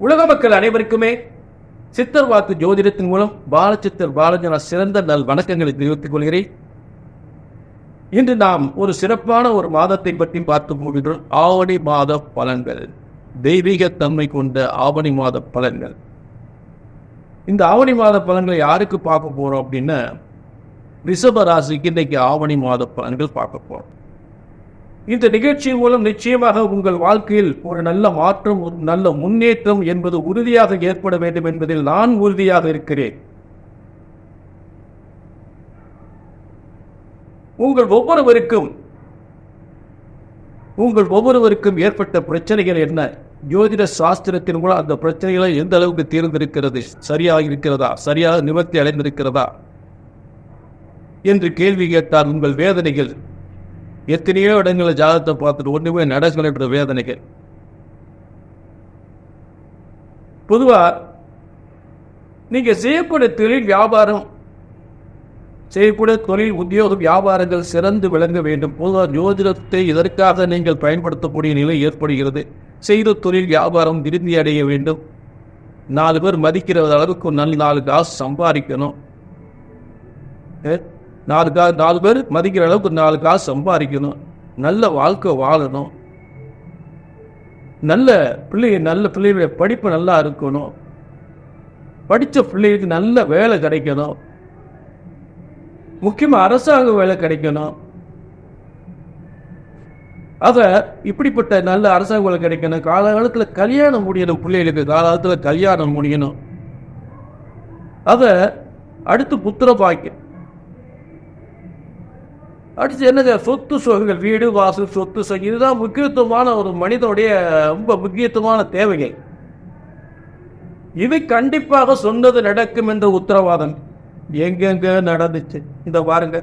உலக மக்கள் அனைவருக்குமே சித்தர் வாக்கு ஜோதிடத்தின் மூலம் பாலச்சித்தர் பாலஜன சிறந்த நல் வணக்கங்களை தெரிவித்துக் கொள்கிறேன். இன்று நாம் ஒரு சிறப்பான ஒரு மாதத்தை பற்றி பார்த்து போகின்றோம். ஆவணி மாத பலன்கள், தெய்வீக தன்மை கொண்ட ஆவணி மாத பலன்கள். இந்த ஆவணி மாத பலன்களை யாருக்கு பார்க்க போறோம் அப்படின்னா, ரிஷப ராசிக்கு இன்னைக்கு ஆவணி மாத பலன்கள் பார்க்க போறோம். இந்த நிகழ்ச்சியின் மூலம் நிச்சயமாக உங்கள் வாழ்க்கையில் ஒரு நல்ல மாற்றம், ஒரு நல்ல முன்னேற்றம் என்பது உறுதியாக ஏற்பட வேண்டும் என்பதில் நான் உறுதியாக இருக்கிறேன். உங்கள் ஒவ்வொருவருக்கும் ஏற்பட்ட பிரச்சனைகள் என்ன, ஜோதிட சாஸ்திரத்தின் மூலம் அந்த பிரச்சனைகளை எந்த அளவுக்கு தீர்ந்திருக்கிறது, சரியாக இருக்கிறதா, சரியாக நிவர்த்தி அடைந்திருக்கிறதா என்று கேள்வி கேட்டால் உங்கள் வேதனைகள், எத்தனையோ இடங்களில் ஜாதகத்தை பார்த்துட்டு ஒன்றுமே நடக்கிற வேதனைகள். பொதுவா நீங்க செய்யக்கூடிய தொழில், வியாபாரம், செய்யக்கூடிய தொழில், உத்தியோகம், வியாபாரங்கள் சிறந்து விளங்க வேண்டும். பொதுவாக ஜோதிடத்தை இதற்காக நீங்கள் பயன்படுத்தக்கூடிய நிலை ஏற்படுகிறது. செய்த தொழில், வியாபாரம் திருப்தி அடைய வேண்டும். 4 பேர் மதிக்கிற அளவுக்கு நல்ல 4 காசு சம்பாதிக்கணும். 4 பேர் மதிக்கிற அளவுக்கு 4 காசு சம்பாதிக்கணும். நல்ல வாழ்க்கை வாழணும். நல்ல பிள்ளைகளுடைய படிப்பு நல்லா இருக்கணும். படித்த பிள்ளைகளுக்கு நல்ல வேலை கிடைக்கணும். முக்கியமாக அரசாங்க வேலை கிடைக்கணும். இப்படிப்பட்ட நல்ல அரசாங்க வேலை கிடைக்கணும். காலகாலத்தில் கல்யாணம் முடியணும். பிள்ளைகளுக்கு காலகாலத்தில் கல்யாணம் முடியணும். அடுத்து புத்திர பாக்கியம். அடுத்து என்ன, சொத்து சுகங்கள், வீடு வாசல், சொத்து சுகம், இதுதான் முக்கியத்துவமான ஒரு மனிதனுடைய ரொம்ப முக்கியத்துவமான தேவைகள். இது கண்டிப்பாக சொன்னது நடக்கும் என்ற உத்தரவாதம் எங்கெங்க நடந்துச்சு. இந்த பாருங்க,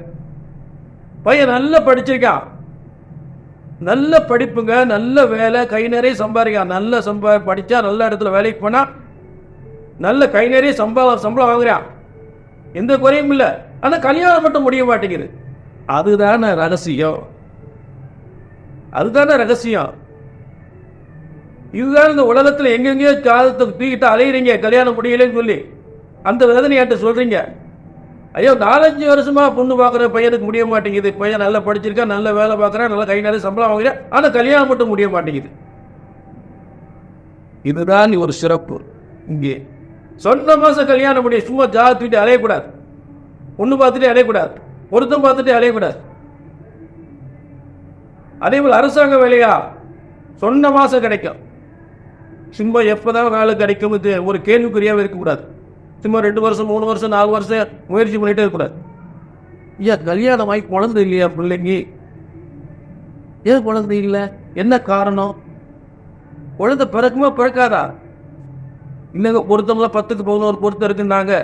பையன் நல்லா படிச்சிருக்கான், நல்ல படிப்புங்க, நல்ல வேலை, கை நிறைய சம்பாதிக்கான், நல்ல படிச்சா நல்ல இடத்துல வேலைக்கு போனா நல்ல கை நிறைய சம்பளம் வாங்குறான், எந்த குறையும் இல்லை. ஆனால் கல்யாணம் மட்டும் முடிய மாட்டேங்குது. அதுதானே ரகசியம். இதுதான் இந்த உலகத்தில் எங்கெங்கயோ காலத்தை தூக்கிட்டு அலையிறீங்க, கல்யாணம் முடியலன்னு சொல்லி அந்த வேதனையாட்ட சொல்றீங்க. ஐயோ, 4-5 வருஷமா பொண்ணு பார்க்குற பையனுக்கு முடிய மாட்டேங்குது. பையன் நல்லா படிச்சிருக்கா, நல்ல வேலை பார்க்குறான், நல்லா கை நிறைய சம்பளம் வாங்குறேன், ஆனால் கல்யாணம் மட்டும் முடிய மாட்டேங்குது. இதுதான் ஒரு சிறப்பு. இங்கே சொன்ன மாசம் கல்யாணம் முடியும். சும்மா ஜாதத்துட்டு அலையக்கூடாது, பொண்ணு பார்த்துட்டு அலையக்கூடாது, பொருத்தம் பார்த்துட்டு அலையக்கூடாது. அதே போல் அரசாங்க வேலையா சொன்ன மாசம் கிடைக்கும். சும்மா எப்பதான் வேலை கிடைக்கும் இது ஒரு கேள்விக்குறியாவே இருக்கக்கூடாது. சும்மா 2 வருஷம் 3 வருஷம் 4 வருஷம் முயற்சி பண்ணிட்டே இருக்கக்கூடாது. ஐயா, கல்யாணம் ஆகி குழந்தை இல்லையா பிள்ளைங்க? ஏன் குழந்தை இல்லை? என்ன காரணம்? குழந்தை பிறக்குமா பிறக்காதா? இல்லைங்க, பொருத்தம்லாம் 10க்கு 11 பொருத்தம் இருக்குன்னாங்க.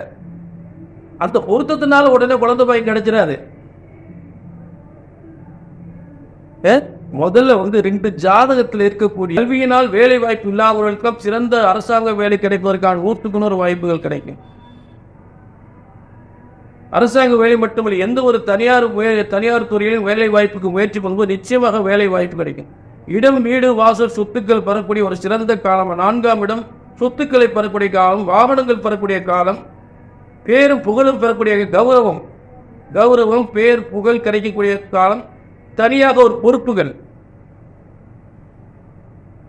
அந்த பொருத்தத்தினால உடனே குழந்தை பாய் கிடைச்சிடாது. முதல்ல 2 ஜாதகத்தில் இருக்கக்கூடிய கல்வியினால் வேலை வாய்ப்பு இல்லாதவர்களுக்கும் சிறந்த அரசாங்க வேலை கிடைப்பதற்கான 100% வாய்ப்புகள் கிடைக்கும். அரசாங்க வேலை மட்டுமல்ல, எந்த ஒரு தனியார் துறையிலும் வேலை வாய்ப்புக்கு முயற்சி பண்ணும்போது நிச்சயமாக வேலை வாய்ப்பு கிடைக்கும். இடம், வீடு, வாசல், சொத்துக்கள் பெறக்கூடிய ஒரு சிறந்த காலம். 4ஆம் இடம் சொத்துக்களை பெறக்கூடிய காலம், வாகனங்கள் பெறக்கூடிய காலம், பேரும் புகழும் பெறக்கூடிய கௌரவம், பேர், புகழ் கிடைக்கக்கூடிய காலம். தனியாக ஒரு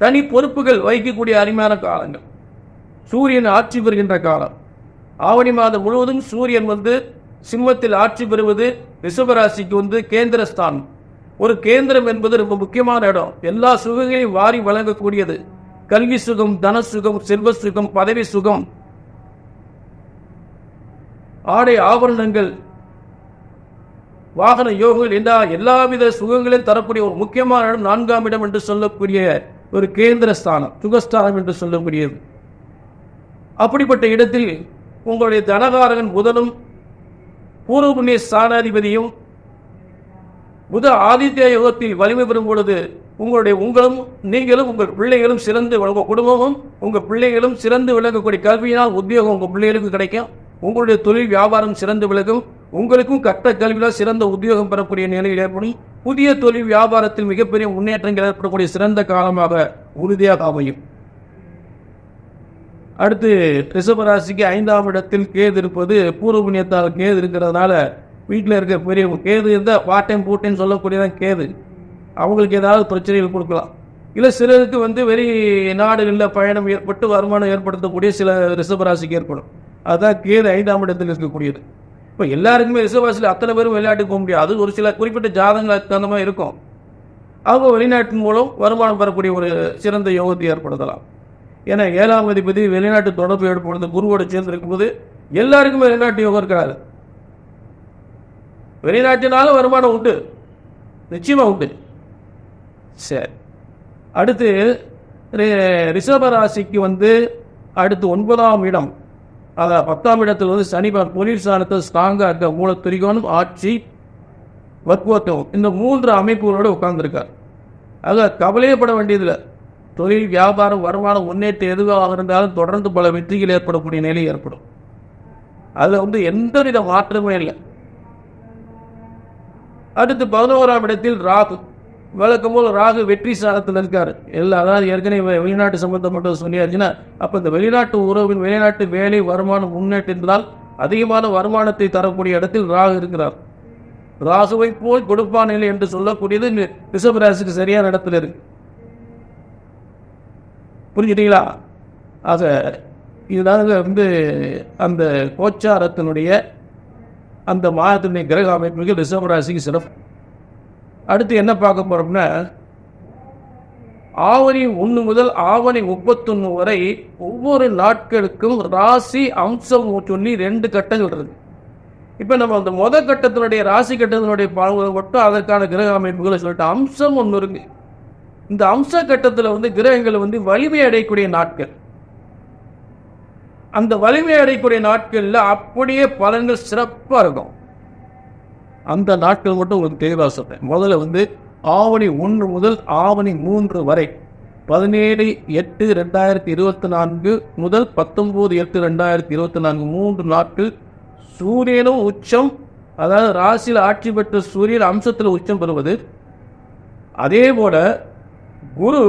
தனி பொறுப்புகள் வகிக்கக்கூடிய அருமையான காலங்கள். சூரியன் ஆட்சி பெறுகின்ற காலம். ஆவணி மாதம் முழுவதும் சூரியன் சிம்மத்தில் ஆட்சி பெறுவது ரிஷபராசிக்கு கேந்திரஸ்தானம். ஒரு கேந்திரம் என்பது ரொம்ப முக்கியமான இடம். எல்லா சுகங்களையும் வாரி வழங்கக்கூடியது. கல்வி சுகம், தன சுகம், செல்வ சுகம், பதவி சுகம், ஆடை ஆபரணங்கள், வாகன யோகங்கள், எல்லாவித சுகங்களையும் தரக்கூடிய ஒரு முக்கியமான இடம் 4ஆம் இடம் என்று சொல்லக்கூடிய ஒரு கேந்திர ஸ்தானம், சுகஸ்தானம் என்று சொல்லக்கூடியது. அப்படிப்பட்ட இடத்தில் உங்களுடைய தனகாரகன் புதனும் பூர்வ புண்ணிய ஸ்தானாதிபதியும் புத ஆதித்ய யோகத்தில் வலிமை பெறும் பொழுது நீங்களும் உங்கள் பிள்ளைகளும் சிறந்து, உங்கள் குடும்பமும் உங்கள் பிள்ளைகளும் சிறந்து விளங்கக்கூடிய கல்வியினால் உத்தியோகம் உங்கள் பிள்ளைகளுக்கு கிடைக்கும். உங்களுடைய தொழில் வியாபாரம் சிறந்து விளங்கும். உங்களுக்கும் கட்ட கல்வியில் சிறந்த உத்தியோகம் பெறக்கூடிய நிலையில் ஏற்படும். புதிய தொழில் வியாபாரத்தில் மிகப்பெரிய முன்னேற்றங்கள் ஏற்படக்கூடிய சிறந்த காலமாக உறுதியாக அமையும். அடுத்து ரிஷபராசிக்கு 5ஆம் இடத்தில் கேது இருப்பது பூர்வ புண்ணியத்தால் கேது இருக்கிறதுனால வீட்டில் இருக்க பெரிய கேது இருந்தால் வாட்டையும் பூட்டையும் சொல்லக்கூடியதான் கேது. அவங்களுக்கு ஏதாவது பிரச்சனைகள் கொடுக்கலாம். இல்லை சிலருக்கு வெளி நாடுகளில் பயணம் ஏற்பட்டு வருமானம் ஏற்படுத்தக்கூடிய சில ரிஷபராசிக்கு ஏற்படும். அதுதான் கேது 5ஆம் இடத்தில் இருக்கக்கூடியது. இப்போ எல்லாருக்குமே ரிஷபராசியில் அத்தனை பேரும் வெளிநாட்டுக்கு போக முடியாது. அது ஒரு சில குறிப்பிட்ட ஜாதகங்களுக்கு தகுந்த மாதிரி இருக்கும். அவங்க வெளிநாட்டின் மூலம் வருமானம் பெறக்கூடிய ஒரு சிறந்த யோகத்தை ஏற்படுத்தலாம். ஏன்னா 7ஆம் அதிபதி வெளிநாட்டு தொடர்பு ஏற்படுத்த குருவோடு சேர்ந்து இருக்கும்போது எல்லாருக்குமே வெளிநாட்டு யோகம் இருக்காது. வெளிநாட்டினாலும் வருமானம் உண்டு, நிச்சயமா உண்டு. சரி, அடுத்து ரிஷபராசிக்கு அடுத்து 9ஆம் இடம், அதாவது 10ஆம் இடத்தில் சனி தொழில் ஸ்தானத்தை ஸ்ட்ராங்கா இருக்க மூலத்திரிகோணம் ஆட்சி வக்வத்துவம் இந்த 3 அமைப்புகளோடு உட்கார்ந்துருக்கார். ஆக கவலையப்பட வேண்டியதில்லை. தொழில் வியாபாரம் வருமானம் முன்னேற்றம் எதுவாக இருந்தாலும் தொடர்ந்து பல வெற்றிகள் ஏற்படக்கூடிய நிலை ஏற்படும். அதுல எந்தவித மாற்றமே இல்லை. அடுத்து 11ஆம் இடத்தில் ராகு. வழக்கம் போல் ராகு வெற்றி ஸ்தானத்தில் இருக்காரு. அதாவது ஏற்கனவே வெளிநாட்டு சம்பந்தப்பட்ட சொல்லியாச்சுன்னா அப்ப இந்த வெளிநாட்டு உறவின் வெளிநாட்டு வேலை வருமானம் முன்னேற்றத்தினால் அதிகமான வருமானத்தை தரக்கூடிய இடத்தில் ராகு இருக்கிறார். ராகுவை போல் கொடுப்பானில்லை என்று சொல்லக்கூடியது ரிஷபராசிக்கு சரியான இடத்துல இருக்கு. புரிஞ்சுட்டீங்களா? ஆக இதுதாங்க அந்த கோச்சாரத்தினுடைய அந்த மாதத்தினுடைய கிரக அமைப்புகள் ரிஷபராசிக்கு சிறப்பு. அடுத்து என்ன பார்க்க போறோம்னா, ஆவணி 1 முதல் ஆவணி 31 வரை ஒவ்வொரு நாட்களுக்கும் ராசி அம்சம் சொல்லி 2 கட்டங்கள் இருக்கு. இப்ப நம்ம அந்த முதல் கட்டத்தினுடைய ராசி கட்டத்தினுடைய பால்கள் மட்டும் அதற்கான கிரக அமைப்புகளை சொல்லிட்டு அம்சம் ஒன்று இருக்கு. இந்த அம்ச கட்டத்தில் கிரகங்கள் வலிமை அடையக்கூடிய நாட்கள். அந்த வலிமை அடையக்கூடிய நாட்கள்ல அப்படியே பலன்கள் சிறப்பா இருக்கும். அந்த நாட்கள் மட்டும் உங்களுக்கு தெளிவாக சொல்றேன். முதல்ல ஆவணி 1 முதல் ஆவணி 3 வரை 17/8/2024 முதல் 19/8/2024 3 நாட்கள் சூரியனும் உச்சம், அதாவது ராசியில் ஆட்சி பெற்ற சூரியன் அம்சத்தில் உச்சம் பெறுவது. அதே போல குரு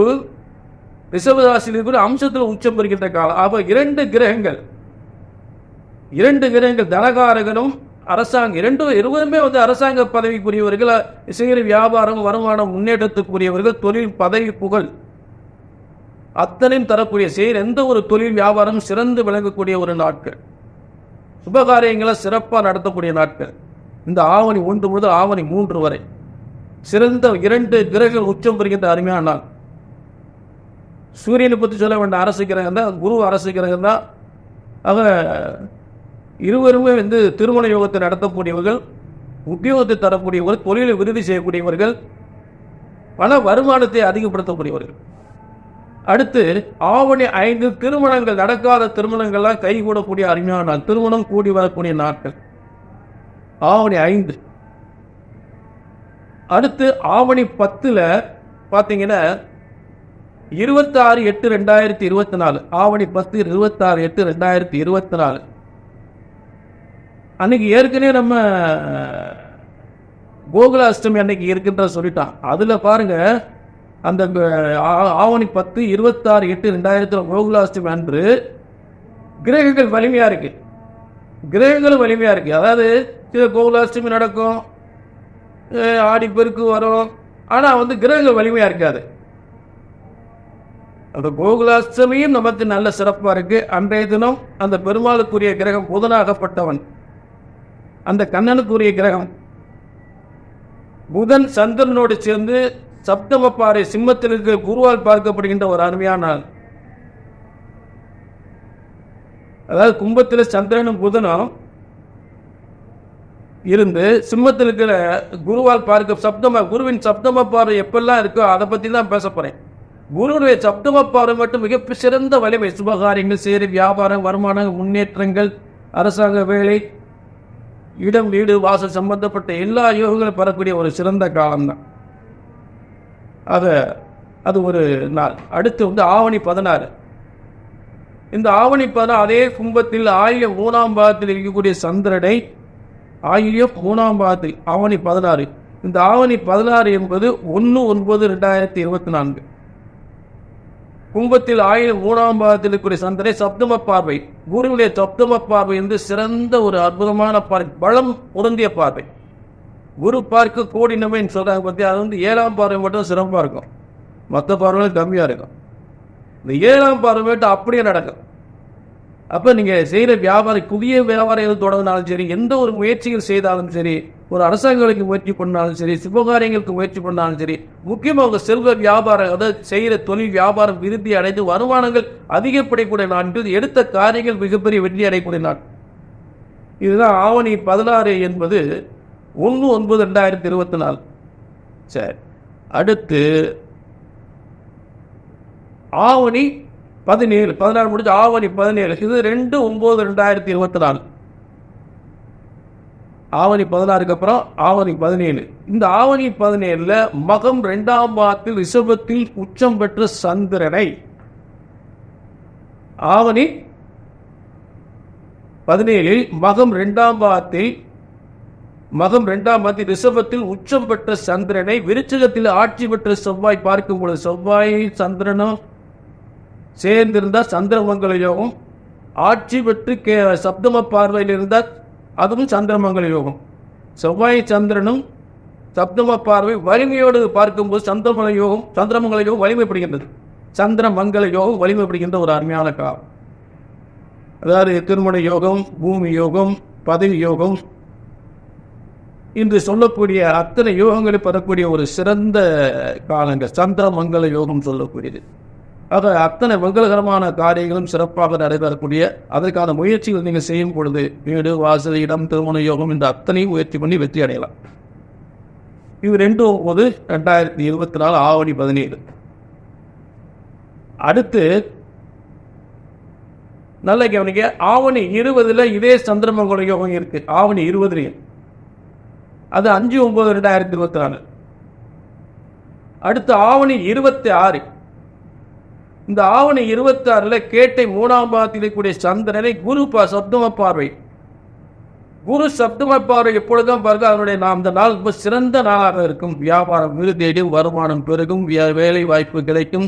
ரிஷபராசியில் இருக்கிற அம்சத்தில் உச்சம் பெறுகின்ற காலம். அப்ப 2 கிரகங்கள் தனகாரகனும் அரசாங்கம் இருவருமே அரசாங்க பதவிக்குரியவர்கள், செய்கிற வியாபாரம் வருமானம் முன்னேற்றத்துக்குரியவர்கள், தொழில் பதவி புகழ் அத்தனையும் தரக்கூடிய செய்கிற எந்த ஒரு தொழில் வியாபாரம் சிறந்து விளங்கக்கூடிய ஒரு நாட்கள், சுபகாரியங்களை சிறப்பாக நடத்தக்கூடிய நாட்கள். இந்த ஆவணி 1 முதல் ஆவணி 3 வரை சிறந்த 2 கிரகங்கள் உச்சம் பெறுகின்ற அருமையான நாள். சூரியனை பற்றி சொல்ல வேண்டிய அரசு கிரகம் தான், குரு அரசு கிரகம் தான். ஆக இருவருமே திருமண யோகத்தை நடத்தக்கூடியவர்கள், உத்தியோகத்தை தரக்கூடியவர்கள், தொழிலை விருதி செய்யக்கூடியவர்கள், பல வருமானத்தை அதிகப்படுத்தக்கூடியவர்கள். அடுத்து ஆவணி 5 திருமணங்கள், நடக்காத திருமணங்கள்லாம் கைகூடக்கூடிய அருமையான நாள், திருமணம் கூடி வரக்கூடிய நாட்கள் ஆவணி 5. அடுத்து ஆவணி 10 பார்த்தீங்கன்னா 26/8/2024 ஆவணி 10 26/8/2024 அன்னைக்கு ஏற்கனவே நம்ம கோகுலாஷ்டமி அன்னைக்கு இருக்கின்ற சொல்லிட்டான். அதுல பாருங்க, அந்த ஆவணி 10 26/8/2000 கோகுலாஷ்டமி அன்று கிரகங்கள் வலிமையா இருக்கு. கிரகங்களும் வலிமையா இருக்கு. அதாவது சில கோகுலாஷ்டமி நடக்கும், ஆடி பெருக்கு வரும், ஆனா கிரகங்கள் வலிமையா இருக்காது. அந்த கோகுலாஷ்டமியும் நமக்கு நல்ல சிறப்பா இருக்கு. அன்றைய தினம் அந்த பெருமாளுக்குரிய கிரகம் புதனாகப்பட்டவன், அந்த கண்ணனுக்குரிய கிரகம் புதன் சந்திரனோடு சேர்ந்து சப்தம பாறை சிம்மத்தில் இருக்க குருவால் பார்க்கப்படுகின்ற ஒரு அருமையான நாள். அதாவது கும்பத்தில் சந்திரனும் புதனும் இருந்து சிம்மத்தில் இருக்கிற குருவால் பார்க்க குருவின் சப்தம பார்வை எப்பெல்லாம் இருக்கோ அதை பத்தி தான் பேச போறேன். குருவுடைய சப்தம பார்வை மட்டும் மிக சிறந்த வலிமை, சுபகாரியங்கள், சேரி, வியாபாரம், வருமானம், முன்னேற்றங்கள், அரசாங்க வேலை, இடம், வீடு, வாசல் சம்பந்தப்பட்ட எல்லா யோகங்களும் பெறக்கூடிய ஒரு சிறந்த காலம்தான். அது ஒரு நாள். அடுத்து ஆவணி 16. இந்த ஆவணி 16 அதே கும்பத்தில் ஆயில்யம் 3ஆம் பாதத்தில் இருக்கக்கூடிய சந்திரனை, ஆயில்யம் 3ஆம் பாதத்தில் ஆவணி 16. இந்த ஆவணி 16 என்பது 1/9/2024. கும்பத்தில் 3ஆம் பாவத்தில் இருக்கிற சந்திரனை சப்தம பார்வை, குருவுடைய சப்தம பார்வை என்று சிறந்த ஒரு அற்புதமான பார்வை, பலம் பொருந்திய பார்வை. குரு பார்க்க கோடி நன்மைன்னு சொல்றாங்க பத்தி, அது 7ஆம் பார்வை மட்டும் சிறப்பாக இருக்கும், மற்ற பார்வைகளும் கம்மியாக இருக்கும். இந்த 7ஆம் பார்வை மட்டும் அப்படியே நடக்கும். அப்போ நீங்கள் செய்கிற வியாபாரம், புதிய வியாபாரங்கள் தொடங்கினாலும் சரி, எந்த ஒரு முயற்சிகள் செய்தாலும் சரி, ஒரு அரசாங்கங்களுக்கு முயற்சி பண்ணாலும் சரி, சுபகாரியங்களுக்கு முயற்சி பண்ணாலும் சரி, முக்கியமாக உங்கள் செல்வ வியாபாரம், அதாவது செய்கிற தொழில் வியாபாரம் விருத்தி அடைந்து வருமானங்கள் அதிகப்படக்கூடிய நாட்கள், எடுத்த காரியங்கள் மிகப்பெரிய வெற்றி அடையக்கூடிய நாள். இதுதான் ஆவணி 16 என்பது 1/9/2024. சரி, அடுத்து ஆவணி 17, 16 முடிஞ்சு ஆவணி 17, இது 2/9/2024. ஆவணி 16க்கு அப்புறம் ஆவணி 17. இந்த ஆவணி 17ல் மகம் 2ஆம் பாவத்தில் ரிஷபத்தில் உச்சம் பெற்ற சந்திரனை, ஆவணி 17ல் மகம் 2ஆம் பாவத்தில் ரிஷபத்தில் உச்சம் பெற்ற சந்திரனை விருச்சிகத்தில் ஆட்சி பெற்ற செவ்வாய் பார்க்கும் பொழுது, செவ்வாய் சந்திரனும் சேர்ந்திருந்தால் சந்திரமங்கல யோகம், ஆட்சி பெற்று சப்தம பார்வையில் இருந்தால் அதுவும் சந்திரமங்கல யோகம். செவ்வாய் சந்திரனும் சப்தம பார்வை வலிமையோடு பார்க்கும்போது சந்திரமங்கல யோகம் வலிமைப்படுகின்றது. சந்திரமங்கல யோகம் வலிமைப்படுகின்ற ஒரு அருமையான காலம். அதாவது திருமண யோகம், பூமி யோகம், பதவி யோகம், இன்று சொல்லக்கூடிய அத்தனை யோகங்களை பெறக்கூடிய ஒரு சிறந்த காலங்கள் சந்திரமங்கல யோகம் சொல்லக்கூடியது. ஆக அத்தனை மங்களகரமான காரியங்களும் சிறப்பாக நடைபெறக்கூடிய, அதற்கான முயற்சிகள் நீங்கள் செய்யும் பொழுது வீடு, வாசல், இடம், திருமண யோகம் இந்த அத்தனையும் முயற்சி பண்ணி வெற்றி அடையலாம். இது 2/9/2024 ஆவணி 17. அடுத்து நல்ல கவனிக்க, ஆவணி 20ல் இதே சந்திரமங்கல யோகம் இருக்கு. ஆவணி 20 அது 5/9/2024. அடுத்து ஆவணி 26. இந்த ஆவணி 26ல் கேட்டை 3ஆம் பாவத்தில் இருக்கக்கூடிய சந்திரனை குரு சப்தம பார்வை, குரு சப்தம பார்வை எப்பொழுதும் பாருங்க, அதனுடைய இந்த நாள் ரொம்ப சிறந்த நாளாக இருக்கும். வியாபாரம் விருதேடும், வருமானம் பெருகும், வேலை வாய்ப்பு கிடைக்கும்,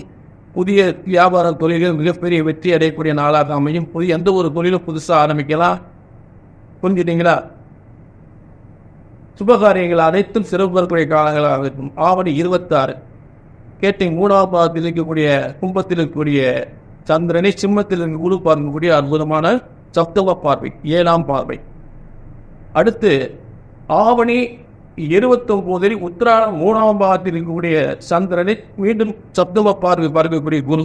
புதிய வியாபார தொழில்கள் மிகப்பெரிய வெற்றி அடையக்கூடிய நாளாக அமையும். எந்த ஒரு தொழிலும் புதுசாக ஆரம்பிக்கலாம். புரிஞ்சுட்டீங்களா? சுபகாரியங்கள் அனைத்தும் சிறப்பு காலங்களாக இருக்கும். ஆவணி 26 கேட்டை 3ஆம் பாவத்தில் இருக்கக்கூடிய கும்பத்தில் இருக்கக்கூடிய சந்திரனை சிம்மத்தில் இருக்க குரு பார்க்கக்கூடிய அற்புதமான சப்தம பார்வை, 7ஆம் பார்வை. அடுத்து ஆவணி 29 உத்திராடம் 3ஆம் பாவத்தில் இருக்கக்கூடிய சந்திரனை மீண்டும் சப்தம பார்வை பார்க்கக்கூடிய குரு.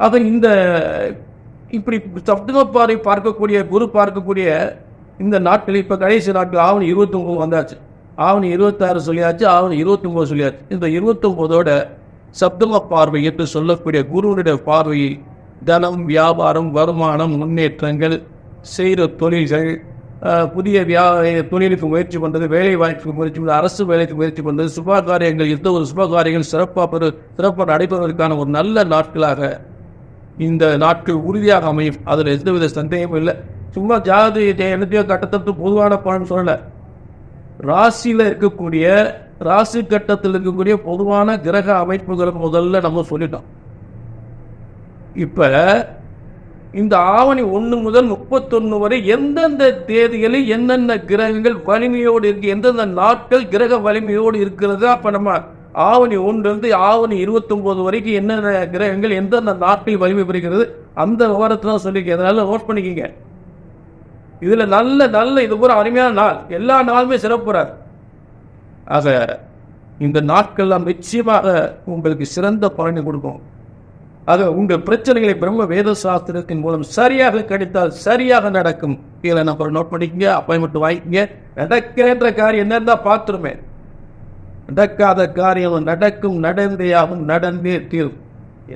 ஆக இந்த இப்படி சப்தம பார்வை பார்க்கக்கூடிய குரு பார்க்கக்கூடிய இந்த நாட்கள், இப்ப கடைசி நாட்கள் ஆவணி 29 வந்தாச்சு. ஆவணி 26 சொல்லியாச்சு, ஆவணி 29 சொல்லியாச்சு. இந்த 29ஓட சப்தம பார்வை என்று சொல்லக்கூடிய குருவனுடைய பார்வையை தனம், வியாபாரம், வருமானம், முன்னேற்றங்கள், செய்கிற தொழில்கள், புதிய தொழிலுக்கு முயற்சி பண்ணுறது, வேலை வாய்ப்புக்கு முயற்சி பண்ணுறது, அரசு வேலைக்கு முயற்சி பண்ணுறது, சுபகாரியங்கள், எந்த ஒரு சுபகாரியங்கள் சிறப்பாக நடைபெறுவதற்கான ஒரு நல்ல நாட்களாக இந்த நாட்கள் உறுதியாக அமையும். அதில் எந்தவித சந்தேகமும் இல்லை. சும்மா ஜாதி என்னத்தையோ கட்டத்தட்டு பொதுவான பலன் சொல்லலை. ராசியில் இருக்கக்கூடிய, ராசி கட்டத்தில் இருக்கக்கூடிய பொதுவான கிரக அமைப்புகளை முதல்ல நம்ம சொல்லிட்டோம். இப்ப இந்த ஆவணி 1 முதல் 31 வரை எந்தெந்த தேதிகளில் என்னென்ன கிரகங்கள் வலிமையோடு இருக்கு, எந்தெந்த நாட்கள் கிரக வலிமையோடு இருக்கிறது, அப்ப நம்ம ஆவணி 1 ஆவணி 29 வரைக்கும் என்னென்ன கிரகங்கள் எந்தெந்த நாட்கள் வலிமை பெறுகிறது அந்த விவரத்தை தான் சொல்லிக்க. அதனால நோட் பண்ணிக்கிங்க. இதுல நல்ல இது ஒரு அருமையான நாள், எல்லா நாளுமே சிறப்புறார். ஆக இந்த நாட்கள்லாம் நிச்சயமாக உங்களுக்கு சிறந்த பலனை கொடுக்கும். ஆக உங்கள் பிரச்சனைகளை பிரம்ம வேத சாஸ்திரத்தின் மூலம் சரியாக கிடைத்தால் சரியாக நடக்கும். கீழே நம்பர் நோட் பண்ணிக்கங்க, அப்பாயின்மெண்ட் வாங்கிக்கங்க. நடக்கிற காரியம் என்னன்னா பார்த்துருமே, நடக்காத காரியம் நடக்கும், நடந்தேயாகும், நடந்தே தீரும்.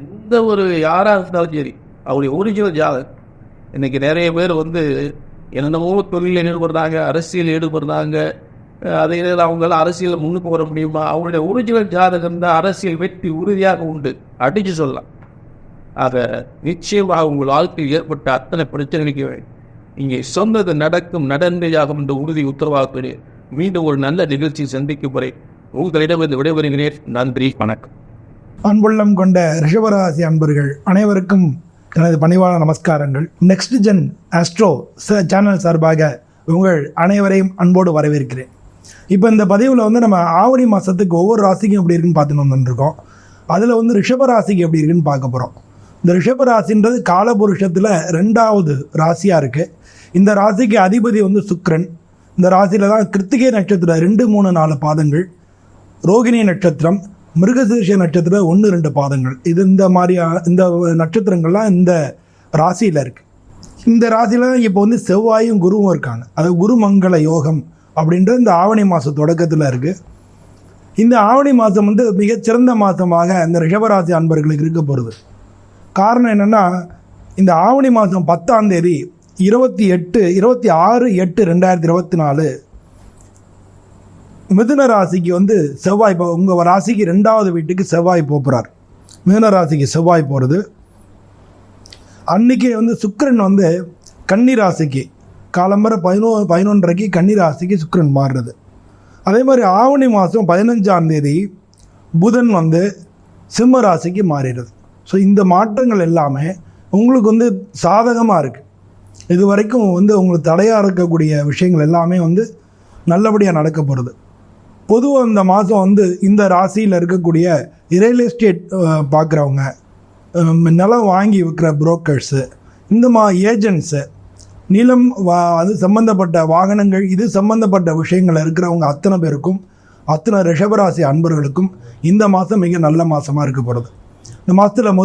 எந்த ஒரு யாராக இருந்தாலும் சரி, அவருடைய ஒரிஜினல் ஜாதகம். இன்னைக்கு நிறைய பேர் என்னென்னமோ தொழிலில் ஈடுபடுறாங்க, அரசியல் ஈடுபடுறாங்க. அதே அவங்களால அரசியல் முன்னுக்கு வர முடியுமா? அவங்களுடைய ஒரிஜினல் ஜாதகம் தான் அரசியல் வெற்றி உறுதியாக உண்டு, அடிச்சு சொல்லலாம். ஆக நிச்சயமாக உங்கள் வாழ்க்கையில் ஏற்பட்ட அத்தனை பிரச்சனைகளுக்கு இங்கே சொன்னது நடக்கும், நடந்தேயாகும் என்ற உறுதி உத்தரவாதத்தோடு மீண்டும் ஒரு நல்ல நிகழ்ச்சி சந்திக்கும் வரை உங்களிடம் விடைபெறுகிறேன். நன்றி, வணக்கம். அன்புள்ளம் கொண்ட ரிஷபராசி அன்பர்கள் அனைவருக்கும் எனது பணிவான நமஸ்காரங்கள். நெக்ஸ்ட் ஜென் ஆஸ்ட்ரோ சேனல் சார்பாக உங்கள் அனைவரையும் அன்போடு வரவேற்கிறேன். இப்போ இந்த பதிவில் வந்து நம்ம ஆவணி மாதத்துக்கு ஒவ்வொரு ராசிக்கும் எப்படி இருக்குன்னு பார்த்துன்னு வந்துருக்கோம். அதில் வந்து ரிஷபராசிக்கு எப்படி இருக்குன்னு பார்க்க போகிறோம். இந்த ரிஷபராசின்றது காலபுருஷத்தில் 2வது ராசியாக இருக்குது. இந்த ராசிக்கு அதிபதி வந்து சுக்கிரன். இந்த ராசியில் தான் கிருத்திகை நட்சத்திரம் 2, 3, 4 பாதங்கள், ரோகிணி நட்சத்திரம், மிருகசீர்ஷ நட்சத்திரம் 1, 2 பாதங்கள். இது இந்த நட்சத்திரங்கள்லாம் இந்த ராசியில் இருக்குது. இந்த ராசியில் தான் இப்போ வந்து செவ்வாயும் குருவும் இருக்காங்க. அது குருமங்கள யோகம் அப்படின்றது இந்த ஆவணி மாதம் தொடக்கத்தில் இருக்குது. இந்த ஆவணி மாதம் வந்து மிகச்சிறந்த மாதமாக இந்த ரிஷபராசி அன்பர்களுக்கு இருக்க போகிறது. காரணம் என்னென்னா, இந்த ஆவணி மாதம் 10ஆம் தேதி 26/8/2024 மிதுன ராசிக்கு வந்து செவ்வாய் இப்போ உங்கள் ராசிக்கு 2வது வீட்டுக்கு செவ்வாய் போகிறார். மிதுன ராசிக்கு செவ்வாய் போகிறது. அன்றைக்கி வந்து சுக்கிரன் வந்து கன்னி ராசிக்கு காலம்பரை 11:30 கன்னி ராசிக்கு சுக்கிரன் மாறுறது. அதே மாதிரி ஆவணி மாதம் 15ஆம் தேதி புதன் வந்து சிம்ம ராசிக்கு மாறிடுது. ஸோ இந்த மாற்றங்கள் எல்லாமே உங்களுக்கு வந்து சாதகமாக இருக்குது. இது வரைக்கும் வந்து உங்களுக்கு தடையாக இருக்கக்கூடிய விஷயங்கள் எல்லாமே வந்து நல்லபடியாக நடக்க போகிறது. பொதுவாக இந்த மாதம் வந்து இந்த ராசியில் இருக்கக்கூடிய ரியல் எஸ்டேட் பார்க்குறவங்க, நிலம் வாங்கி விற்கிற புரோக்கர்ஸு, இந்த ஏஜென்ட்ஸு, நிலம் அது சம்மந்தப்பட்ட வாகனங்கள், இது சம்மந்தப்பட்ட விஷயங்கள் இருக்கிறவங்க அத்தனை பேருக்கும், அத்தனை ரிஷபராசி அன்பர்களுக்கும் இந்த மாதம் மிக நல்ல மாதமாக இருக்க போகிறது. இந்த மாதத்தில்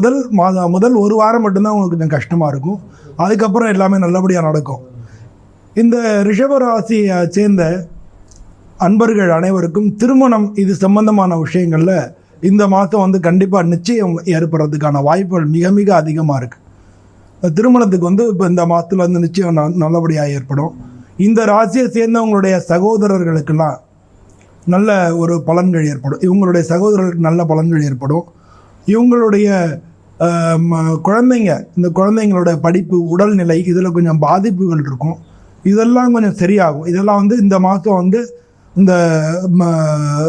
முதல் ஒரு வாரம் மட்டும்தான் உங்களுக்கு கொஞ்சம் கஷ்டமாக இருக்கும். அதுக்கப்புறம் எல்லாமே நல்லபடியாக நடக்கும். இந்த ரிஷபராசியை சேர்ந்த அன்பர்கள் அனைவருக்கும் திருமணம் இது சம்பந்தமான விஷயங்களில் இந்த மாதம் வந்து கண்டிப்பாக நிச்சயம் ஏற்படுறதுக்கான வாய்ப்புகள் மிக மிக அதிகமாக இருக்குது. திருமணத்துக்கு வந்து இப்போ இந்த மாதத்தில் வந்து நிச்சயம் நல்லபடியாக ஏற்படும். இந்த ராசியை சேர்ந்தவங்களுடைய சகோதரர்களுக்கெல்லாம் நல்ல ஒரு பலன்கள் ஏற்படும். இவங்களுடைய சகோதரர்களுக்கு நல்ல பலன்கள் ஏற்படும். இவங்களுடைய குழந்தைங்க, இந்த குழந்தைங்களோட படிப்பு, உடல்நிலை, இதில் கொஞ்சம் பாதிப்புகள் இருக்கும். இதெல்லாம் கொஞ்சம் சரியாகும். இதெல்லாம் வந்து இந்த மாதம் வந்து இந்த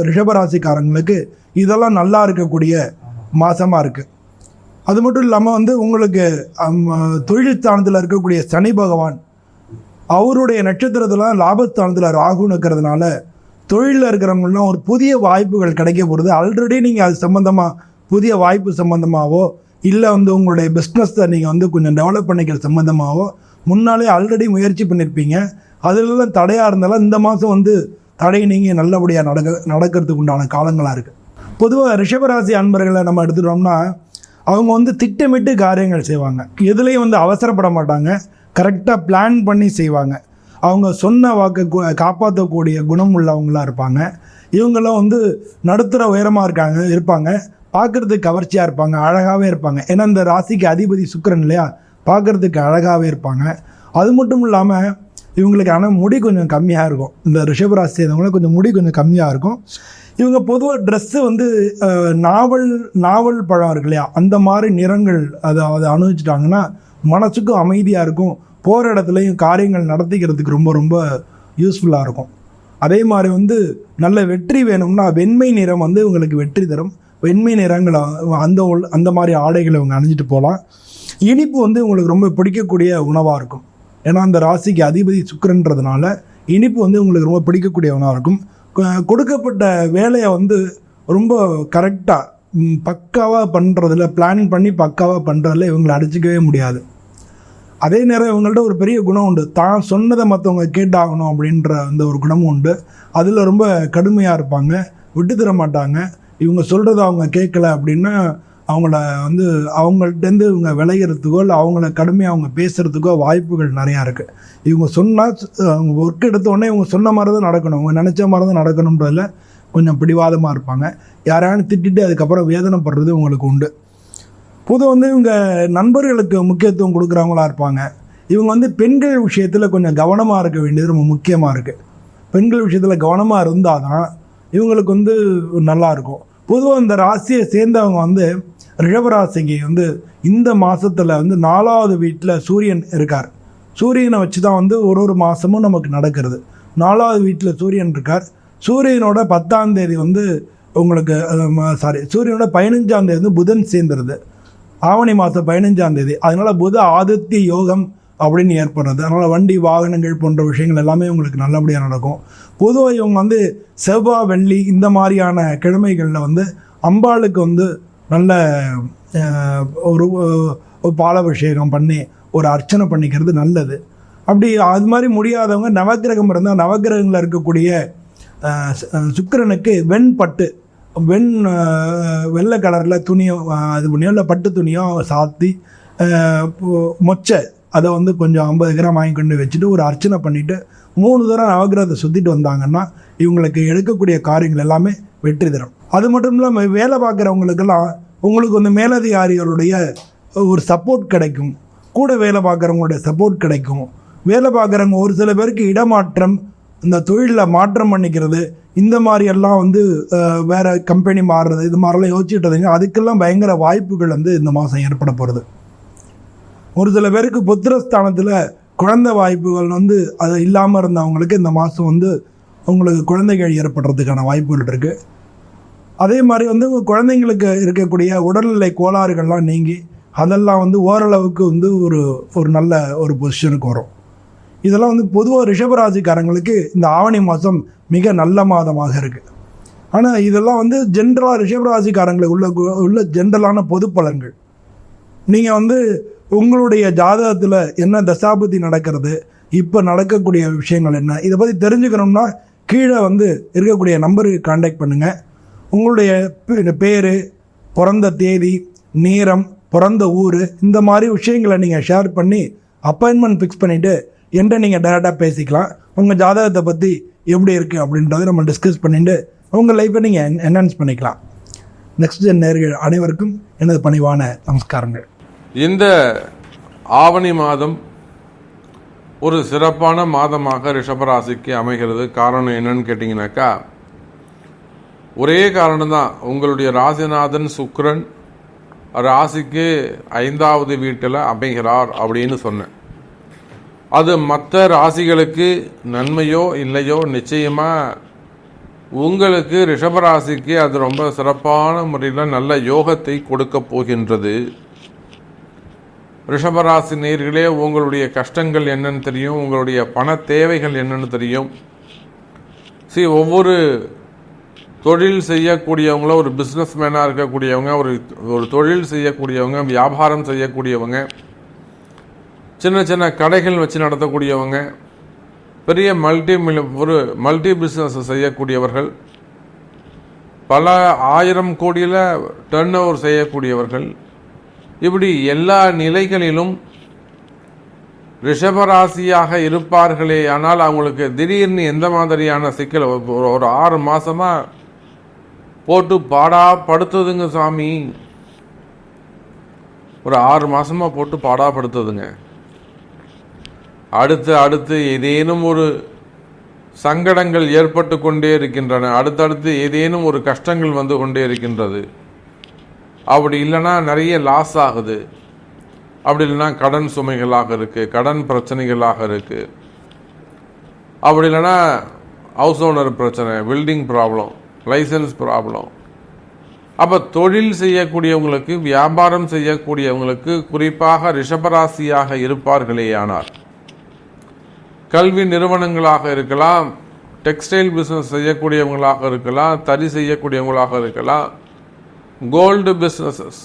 ரிஷபராசிக்காரங்களுக்கு இதெல்லாம் நல்லா இருக்கக்கூடிய மாதமாக இருக்குது. அது மட்டும் இல்லாமல் வந்து உங்களுக்கு தொழில் ஸ்தானத்தில் இருக்கக்கூடிய சனி பகவான் அவருடைய நட்சத்திரத்தில் லாபஸ்தானத்தில் ராகுன்னு இருக்கிறதுனால தொழிலில் இருக்கிறவங்களாம் ஒரு புதிய வாய்ப்புகள் கிடைக்க போகிறது. ஆல்ரெடி நீங்கள் அது சம்மந்தமாக புதிய வாய்ப்பு சம்மந்தமாகவோ இல்லை வந்து உங்களுடைய பிஸ்னஸை நீங்கள் வந்து கொஞ்சம் டெவலப் பண்ணிக்கிற சம்மந்தமாகவோ முன்னாலே ஆல்ரெடி முயற்சி பண்ணியிருப்பீங்க. அதிலெல்லாம் தடையாக இருந்தாலும் இந்த மாதம் வந்து தடை நீங்கள் நல்லபடியாக நடக்கிறதுக்கு உண்டான காலங்களாக இருக்குது. பொதுவாக ரிஷபராசி அன்பர்களை நம்ம எடுத்துட்டோம்னா அவங்க வந்து திட்டமிட்டு காரியங்கள் செய்வாங்க. எதுலேயும் வந்து அவசரப்பட மாட்டாங்க. கரெக்டாக பிளான் பண்ணி செய்வாங்க. அவங்க சொன்ன வாக்கை காப்பாற்றக்கூடிய குணம் உள்ளவங்களாக இருப்பாங்க. இவங்களாம் வந்து நடுத்தர உயரமாக இருப்பாங்க. பார்க்குறதுக்கு கவர்ச்சியாக இருப்பாங்க, அழகாகவே இருப்பாங்க. ஏன்னா இந்த ராசிக்கு அதிபதி சுக்கிரன் இல்லையா, பார்க்குறதுக்கு அழகாகவே இருப்பாங்க. அது மட்டும் இல்லாமல் இவங்களுக்கு ஆனால் முடி கொஞ்சம் கம்மியாக இருக்கும். இந்த ரிஷபராசி சேர்ந்தவங்களுக்கு கொஞ்சம் முடி கொஞ்சம் கம்மியாக இருக்கும். இவங்க பொதுவாக ட்ரெஸ்ஸு வந்து நாவல் பழம் இருக்கு இல்லையா, அந்த மாதிரி நிறங்கள் அதை அனுபவிச்சிட்டாங்கன்னா மனசுக்கும் அமைதியாக இருக்கும். போகிற இடத்துலையும் காரியங்கள் நடத்திக்கிறதுக்கு ரொம்ப ரொம்ப யூஸ்ஃபுல்லாக இருக்கும். அதே மாதிரி வந்து நல்ல வெற்றி வேணும்னா வெண்மை நிறம் வந்து உங்களுக்கு வெற்றி தரும். வெண்மை நிறங்களை அந்த மாதிரி ஆடைகளை அவங்க அணிஞ்சிட்டு போகலாம். இனிப்பு வந்து உங்களுக்கு ரொம்ப பிடிக்கக்கூடிய உணவாக இருக்கும். ஏன்னா அந்த ராசிக்கு அதிபதி சுக்கிரன்றதுனால இனிப்பு வந்து உங்களுக்கு ரொம்ப பிடிக்கக்கூடிய உணவாக இருக்கும். கொடுக்கப்பட்ட வேலையை வந்து ரொம்ப கரெக்டாக பக்காவாக பண்ணுறதில்ல, பிளான் பண்ணி பக்காவாக பண்ணுறதில்ல இவங்களை அடிச்சிக்கவே முடியாது. அதே நேரம் இவங்கள்ட்ட ஒரு பெரிய குணம் உண்டு. தான் சொன்னதை மற்றவங்க கேட்டாகணும் அப்படின்ற அந்த ஒரு குணமும் உண்டு. அதில் ரொம்ப கடுமையாக இருப்பாங்க, விட்டு தர மாட்டாங்க. இவங்க சொல்கிறத அவங்க கேட்கல அப்படின்னா அவங்கள வந்து அவங்கள்ட்டேருந்து இவங்க விளையிறதுக்கோ இல்லை அவங்கள கடுமையாக அவங்க பேசுகிறதுக்கோ வாய்ப்புகள் நிறையா இருக்குது. இவங்க சொன்னால் அவங்க ஒர்க் எடுத்தோடனே இவங்க சொன்ன மாதிரி தான் நடக்கணும், அவங்க நினச்ச மாதிரி தான் நடக்கணுன்றதில் கொஞ்சம் பிடிவாதமாக இருப்பாங்க. யாரையானு திட்டிட்டு அதுக்கப்புறம் வேதனைப்படுறது உங்களுக்கு உண்டு. பொதுவாக வந்து இவங்க நண்பர்களுக்கு முக்கியத்துவம் கொடுக்குறவங்களா இருப்பாங்க. இவங்க வந்து பெண்கள் விஷயத்தில் கொஞ்சம் கவனமாக இருக்க வேண்டியது ரொம்ப முக்கியமாக இருக்குது. பெண்கள் விஷயத்தில் கவனமாக இருந்தால் தான் இவங்களுக்கு வந்து நல்லாயிருக்கும். பொதுவாக இந்த ராசியை சேர்ந்தவங்க வந்து ரிஷபராசிக்கு வந்து இந்த மாதத்தில் வந்து 4வது வீட்டில் சூரியன் இருக்கார். சூரியனை வச்சு தான் வந்து ஒரு மாதமும் நமக்கு நடக்கிறது. 4வது வீட்டில் சூரியன் இருக்கார். சூரியனோட 10ஆம் தேதி வந்து உங்களுக்கு சூரியனோட 15ஆம் தேதி வந்து புதன் சேர்ந்துருது, ஆவணி மாதம் 15ஆம் தேதி. அதனால் புத ஆதித்ய யோகம் அப்படின்னு ஏற்படுறது. அதனால் வண்டி வாகனங்கள் போன்ற விஷயங்கள் எல்லாமே உங்களுக்கு நல்லபடியாக நடக்கும். பொதுவாக இவங்க வந்து செவ்வாய் வெள்ளி இந்த மாதிரியான கிழமைகளில் வந்து அம்பாளுக்கு வந்து நல்ல ஒரு பாலாபிஷேகம் பண்ணி ஒரு அர்ச்சனை பண்ணிக்கிறது நல்லது. அப்படி அது மாதிரி முடியாதவங்க நவக்கிரகம் இருந்தால் நவக்கிரகங்களில் இருக்கக்கூடிய சுக்கிரனுக்கு வெண்பட்டு வெள்ளை கலரில் துணியோ அது பண்ணியோ இல்லை பட்டு துணியோ சாத்தி மொச்சை அதை வந்து கொஞ்சம் 50 கிராம் வாங்கி கொண்டு வச்சுட்டு ஒரு அர்ச்சனை பண்ணிவிட்டு 3 தடவை நவக்கிரகத்தை சுற்றிட்டு வந்தாங்கன்னா இவங்களுக்கு எடுக்கக்கூடிய காரியங்கள் எல்லாமே வெற்றி தரும். அது மட்டும் இல்லாமல் வேலை பார்க்குறவங்களுக்கெல்லாம் உங்களுக்கு வந்து மேலதிகாரிகளுடைய ஒரு சப்போர்ட் கிடைக்கும், கூட வேலை பார்க்குறவங்களுடைய சப்போர்ட் கிடைக்கும். வேலை பார்க்குறவங்க ஒரு சில பேருக்கு இடமாற்றம், இந்த தொழிலில் மாற்றம் பண்ணிக்கிறது, இந்த மாதிரியெல்லாம் வந்து வேறு கம்பெனி மாறுறது, இது மாதிரிலாம் யோசிச்சுட்டு அதுக்கெல்லாம் பயங்கர வாய்ப்புகள் வந்து இந்த மாதம் ஏற்பட போகிறது. ஒரு சில பேருக்கு புத்திரஸ்தானத்தில் குழந்தை வாய்ப்புகள் வந்து அது இல்லாமல் இருந்தவங்களுக்கு இந்த மாதம் வந்து உங்களுக்கு குழந்தைகள் ஏற்படுறதுக்கான வாய்ப்புகள் இருக்குது. அதே மாதிரி வந்து உங்கள் குழந்தைங்களுக்கு இருக்கக்கூடிய உடல்நிலை கோளாறுகள்லாம் நீங்கி அதெல்லாம் வந்து ஓரளவுக்கு வந்து ஒரு நல்ல ஒரு பொசிஷனுக்கு வரும். இதெல்லாம் வந்து பொதுவாக ரிஷபராசிக்காரங்களுக்கு இந்த ஆவணி மாதம் மிக நல்ல மாதமாக இருக்குது. ஆனால் இதெல்லாம் வந்து ஜென்ரலாக ரிஷபராசிக்காரங்களுக்கு உள்ள ஜென்ரலான பொது பலன்கள். நீங்கள் வந்து உங்களுடைய ஜாதகத்தில் என்ன தசாபுத்தி நடக்கிறது, இப்போ நடக்கக்கூடிய விஷயங்கள் என்ன, இதை பற்றி தெரிஞ்சுக்கணும்னா கீழே வந்து இருக்கக்கூடிய நம்பருக்கு கான்டாக்ட் பண்ணுங்கள். உங்களுடைய பேர், பிறந்த தேதி, நேரம், பிறந்த ஊர், இந்த மாதிரி விஷயங்களை நீங்கள் ஷேர் பண்ணி அப்பாயின்மெண்ட் ஃபிக்ஸ் பண்ணிவிட்டு என்கிட்ட நீங்கள் டேரெக்டாக பேசிக்கலாம். உங்கள் ஜாதகத்தை பற்றி எப்படி இருக்குது அப்படின்றத நம்ம டிஸ்கஸ் பண்ணிவிட்டு உங்கள் லைஃப்பை நீங்கள் என்ஹான்ஸ் பண்ணிக்கலாம். நெக்ஸ்ட் ஜென் நேயர்கள் அனைவருக்கும் எனது பணிவான நமஸ்காரங்கள். இந்த ஆவணி மாதம் ஒரு சிறப்பான மாதமாக ரிஷபராசிக்கு அமைகிறது. காரணம் என்னன்னு கேட்டிங்கனாக்கா, ஒரே காரணம் தான். உங்களுடைய ராசிநாதன் சுக்கிரன் ராசிக்கு 5வது வீட்டில் அமைகிறார் அப்படின்னு சொன்னேன். அது மற்ற ராசிகளுக்கு நன்மையோ இல்லையோ நிச்சயமாக உங்களுக்கு ரிஷபராசிக்கு அது ரொம்ப சிறப்பான முறையில் நல்ல யோகத்தை கொடுக்க போகின்றது. ரிஷபராசி நேயர்களே, உங்களுடைய கஷ்டங்கள் என்னன்னு தெரியும், உங்களுடைய பண தேவைகள் என்னன்னு தெரியும். ஒவ்வொரு தொழில் செய்யக்கூடியவங்கள, ஒரு பிஸ்னஸ் மேனாக இருக்கக்கூடியவங்க, ஒரு தொழில் செய்யக்கூடியவங்க, வியாபாரம் செய்யக்கூடியவங்க, சின்ன சின்ன கடைகள் வச்சு நடத்தக்கூடியவங்க, பெரிய மல்டி பிஸ்னஸ் செய்யக்கூடியவர்கள், பல 1000 கோடியில் டர்ன் ஓவர் செய்யக்கூடியவர்கள், இப்படி எல்லா நிலைகளிலும் ரிஷபராசியாக இருப்பார்களே. ஆனால் அவங்களுக்கு திடீர்னு எந்த மாதிரியான சிக்கல், ஒரு 6 மாசமா போட்டு பாடாப்படுத்துதுங்க சாமி, ஒரு 6 மாசமா போட்டு பாடாப்படுத்துதுங்க. அடுத்து ஏதேனும் ஒரு சங்கடங்கள் ஏற்பட்டு கொண்டே இருக்கின்றன. அடுத்தடுத்து ஏதேனும் ஒரு கஷ்டங்கள் வந்து கொண்டே இருக்கின்றது. அப்படி இல்லைன்னா நிறைய லாஸ் ஆகுது. அப்படி இல்லைன்னா கடன் சுமைகளாக இருக்குது, கடன் பிரச்சனைகளாக இருக்குது. அப்படி இல்லைன்னா ஹவுஸ் ஓனர் பிரச்சனை, பில்டிங் ப்ராப்ளம், லைசன்ஸ் ப்ராப்ளம். அப்போ தொழில் செய்யக்கூடியவங்களுக்கு, வியாபாரம் செய்யக்கூடியவங்களுக்கு, குறிப்பாக ரிஷபராசியாக இருப்பார்களேயானார், கல்வி நிறுவனங்களாக இருக்கலாம், டெக்ஸ்டைல் பிஸ்னஸ் செய்யக்கூடியவங்களாக இருக்கலாம், தறி செய்யக்கூடியவங்களாக இருக்கலாம், கோல்டு பிஸ்னஸஸ்,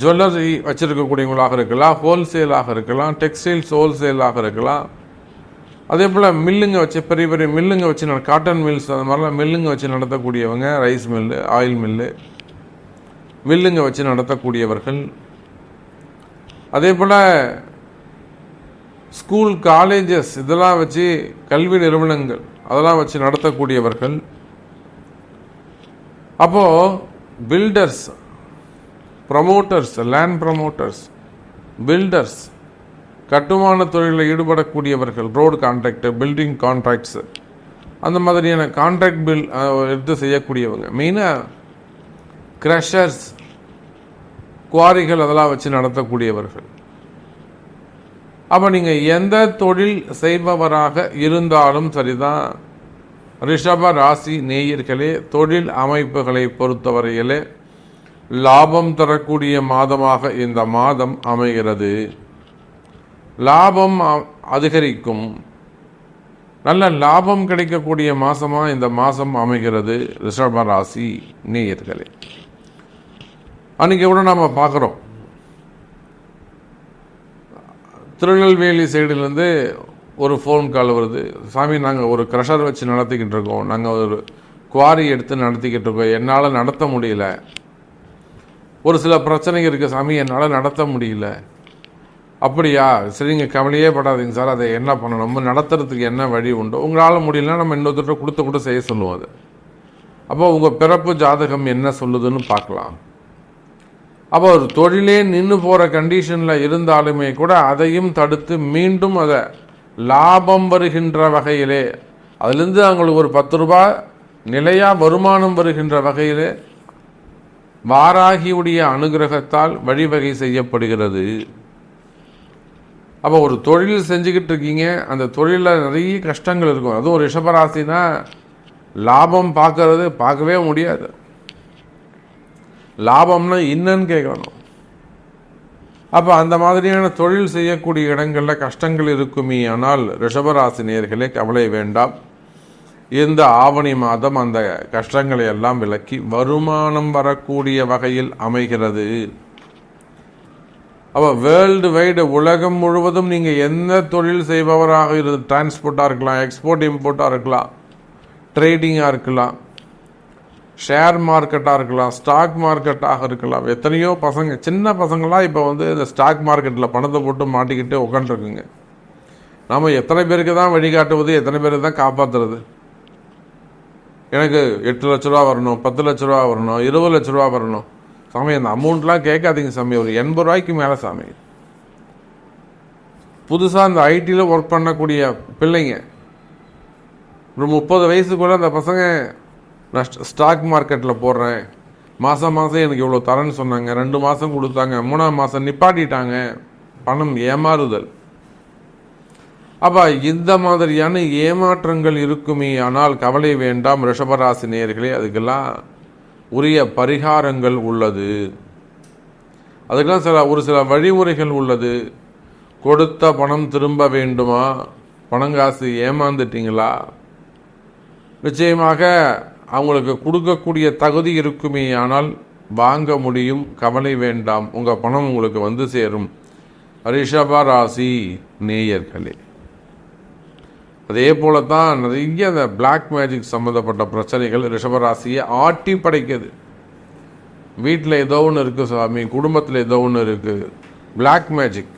ஜுவல்லரி வச்சிருக்கக்கூடியவங்களாக இருக்கலாம், ஹோல்சேலாக இருக்கலாம், டெக்ஸ்டைல்ஸ் ஹோல்சேலாக இருக்கலாம். அதே போல் மில்லுங்க வச்சு, பெரிய பெரிய மில்லுங்க வச்சு, காட்டன் மில்ஸ் அந்த மாதிரிலாம் மில்லுங்க வச்சு நடத்தக்கூடியவங்க, ரைஸ் மில்லு, ஆயில் மில்லு, மில்லுங்க வச்சு நடத்தக்கூடியவர்கள். அதே போல் ஸ்கூல், காலேஜஸ், இதெல்லாம் வச்சு, கல்வி நிறுவனங்கள் அதெல்லாம் வச்சு நடத்தக்கூடியவர்கள். அப்போது builders, promoters, land promoters, builders, கட்டுமான தொழிலில் ஈடுபடக்கூடியவர்கள், ரோடு கான்ட்ராக்டர், பில்டிங் கான்ட்ராக்ட்ஸு, அந்த மாதிரியான கான்ட்ராக்ட் பில் எடுத்து செய்யக்கூடியவங்க, மெயினாக கிரஷர்ஸ், குவாரிகள் அதெல்லாம் வச்சு நடத்தக்கூடியவர்கள். அப்போ நீங்கள் எந்த தொழில் செய்பவராக இருந்தாலும் சரிதான், ரிஷப ராசி நேயர்களே, தொழில் அமைப்புகளை பொறுத்தவரையிலே லாபம் தரக்கூடிய மாதமாக இந்த மாதம் அமைகிறது. லாபம் அதிகரிக்கும், நல்ல லாபம் கிடைக்கக்கூடிய மாதமாக இந்த மாதம் அமைகிறது ரிஷப ராசி நேயர்களே. அன்றைக்கி கூட நம்ம பார்க்குறோம், திருநெல்வேலி சைடுலேருந்து ஒரு ஃபோன் கால் வருது. சாமி, நாங்கள் ஒரு க்ரஷர் வச்சு நடத்திக்கிட்டு இருக்கோம், நாங்கள் ஒரு குவாரி எடுத்து நடத்திக்கிட்டு இருக்கோம், என்னால் நடத்த முடியல, ஒரு சில பிரச்சனைகள் இருக்குது சாமி, என்னால் நடத்த முடியல. அப்படியா, சரிங்க, கவலையே படாதீங்க சார், அதை என்ன பண்ணணும், நம்ம நடத்துறதுக்கு என்ன வழி உண்டோ, உங்களால் முடியலன்னா நம்ம இன்னொருத்தர் கொடுத்து செய்ய சொல்லுவோம். அது அப்போ உங்கள் பிறப்பு ஜாதகம் என்ன சொல்லுதுன்னு பார்க்கலாம். அப்போ ஒரு தொழிலே நின்று போகிற கண்டிஷனில் இருந்தாலுமே கூட அதையும் தடுத்து மீண்டும் அதை லாபம் வருகின்ற வகையிலே, அதுலேருந்து அவங்களுக்கு ஒரு 10 ரூபாய் நிலையாக வருமானம் வருகின்ற வகையிலே வாராகியுடைய அனுகிரகத்தால் வழிவகை செய்யப்படுகிறது. அப்போ ஒரு தொழில் செஞ்சுக்கிட்டு இருக்கீங்க, அந்த தொழிலில் நிறைய கஷ்டங்கள் இருக்கும். அதுவும் ஒரு ரிஷபராசினா லாபம் பார்க்கவே முடியாது. லாபம்னா என்னன்னு கேட்கணும். அப்போ அந்த மாதிரியான தொழில் செய்யக்கூடிய இடங்களில் கஷ்டங்கள் இருக்குமே. ஆனால் ரிஷபராசி நேயர்களே, கவலை வேண்டாம். இந்த ஆவணி மாதம் அந்த கஷ்டங்களை எல்லாம் விலக்கி வருமானம் வரக்கூடிய வகையில் அமைகிறது. அப்போ வேர்ல்டு வைடு, உலகம் முழுவதும் நீங்கள் எந்த தொழில் செய்பவராக இருந்து, டிரான்ஸ்போர்ட்டாக இருக்கலாம், எக்ஸ்போர்ட் இம்போர்ட்டாக இருக்கலாம், ட்ரேடிங்காக இருக்கலாம், ஷேர் மார்க்கெட்டாக இருக்கலாம், ஸ்டாக் மார்க்கெட்டாக இருக்கலாம். எத்தனையோ பசங்க, சின்ன பசங்களாம் இப்போ இந்த ஸ்டாக் மார்க்கெட்டில் பணத்தை போட்டு மாட்டிக்கிட்டு உட்காந்துருக்குங்க. நாம் எத்தனை பேருக்கு தான் வழிகாட்டுவது, எத்தனை பேருக்கு தான் காப்பாற்றுறது? எனக்கு 8 லட்ச ரூபா வரணும், 10 லட்ச ரூபா வரணும், 20 லட்ச ரூபா வரணும். சாமி, அந்த அமௌண்ட்லாம் கேட்காதீங்க சாமி, ஒரு 80 ரூபாய்க்கு மேலே சாமி. புதுசாக இந்த ஐடியில் ஒர்க் பண்ணக்கூடிய பிள்ளைங்க, ஒரு 30 வயசுக்குள்ளே அந்த பசங்க, நான் ஸ்டாக் மார்க்கெட்டில் போடுறேன், மாதம் எனக்கு இவ்வளோ தரேன்னு சொன்னாங்க, 2 மாதம் கொடுத்தாங்க, 3ஆம் மாதம் நிப்பாட்டிட்டாங்க. பணம் ஏமாறுதல். அப்போ இந்த மாதிரியான ஏமாற்றங்கள் இருக்குமே. ஆனால் கவலை வேண்டாம் ரிஷபராசி நேயர்களே, அதுக்கெல்லாம் உரிய பரிகாரங்கள் உள்ளது. அதுக்கெல்லாம் ஒரு சில வழிமுறைகள் உள்ளது. கொடுத்த பணம் திரும்ப வேண்டுமா? பணங்காசு ஏமாந்துட்டீங்களா? நிச்சயமாக அவங்களுக்கு கொடுக்கக்கூடிய தகுதி இருக்குமே. ஆனால் வாங்க முடியும், கவலை வேண்டாம், உங்கள் பணம் உங்களுக்கு வந்து சேரும் ரிஷபராசி நேயர்களே. அதே போல தான் நிறைய அந்த பிளாக் மேஜிக் சம்மந்தப்பட்ட பிரச்சனைகள் ரிஷபராசியை ஆட்டி படைக்குது. வீட்டில் ஏதோ ஒன்று இருக்குது சாமி, குடும்பத்தில் ஏதோ ஒன்று இருக்குது, பிளாக் மேஜிக்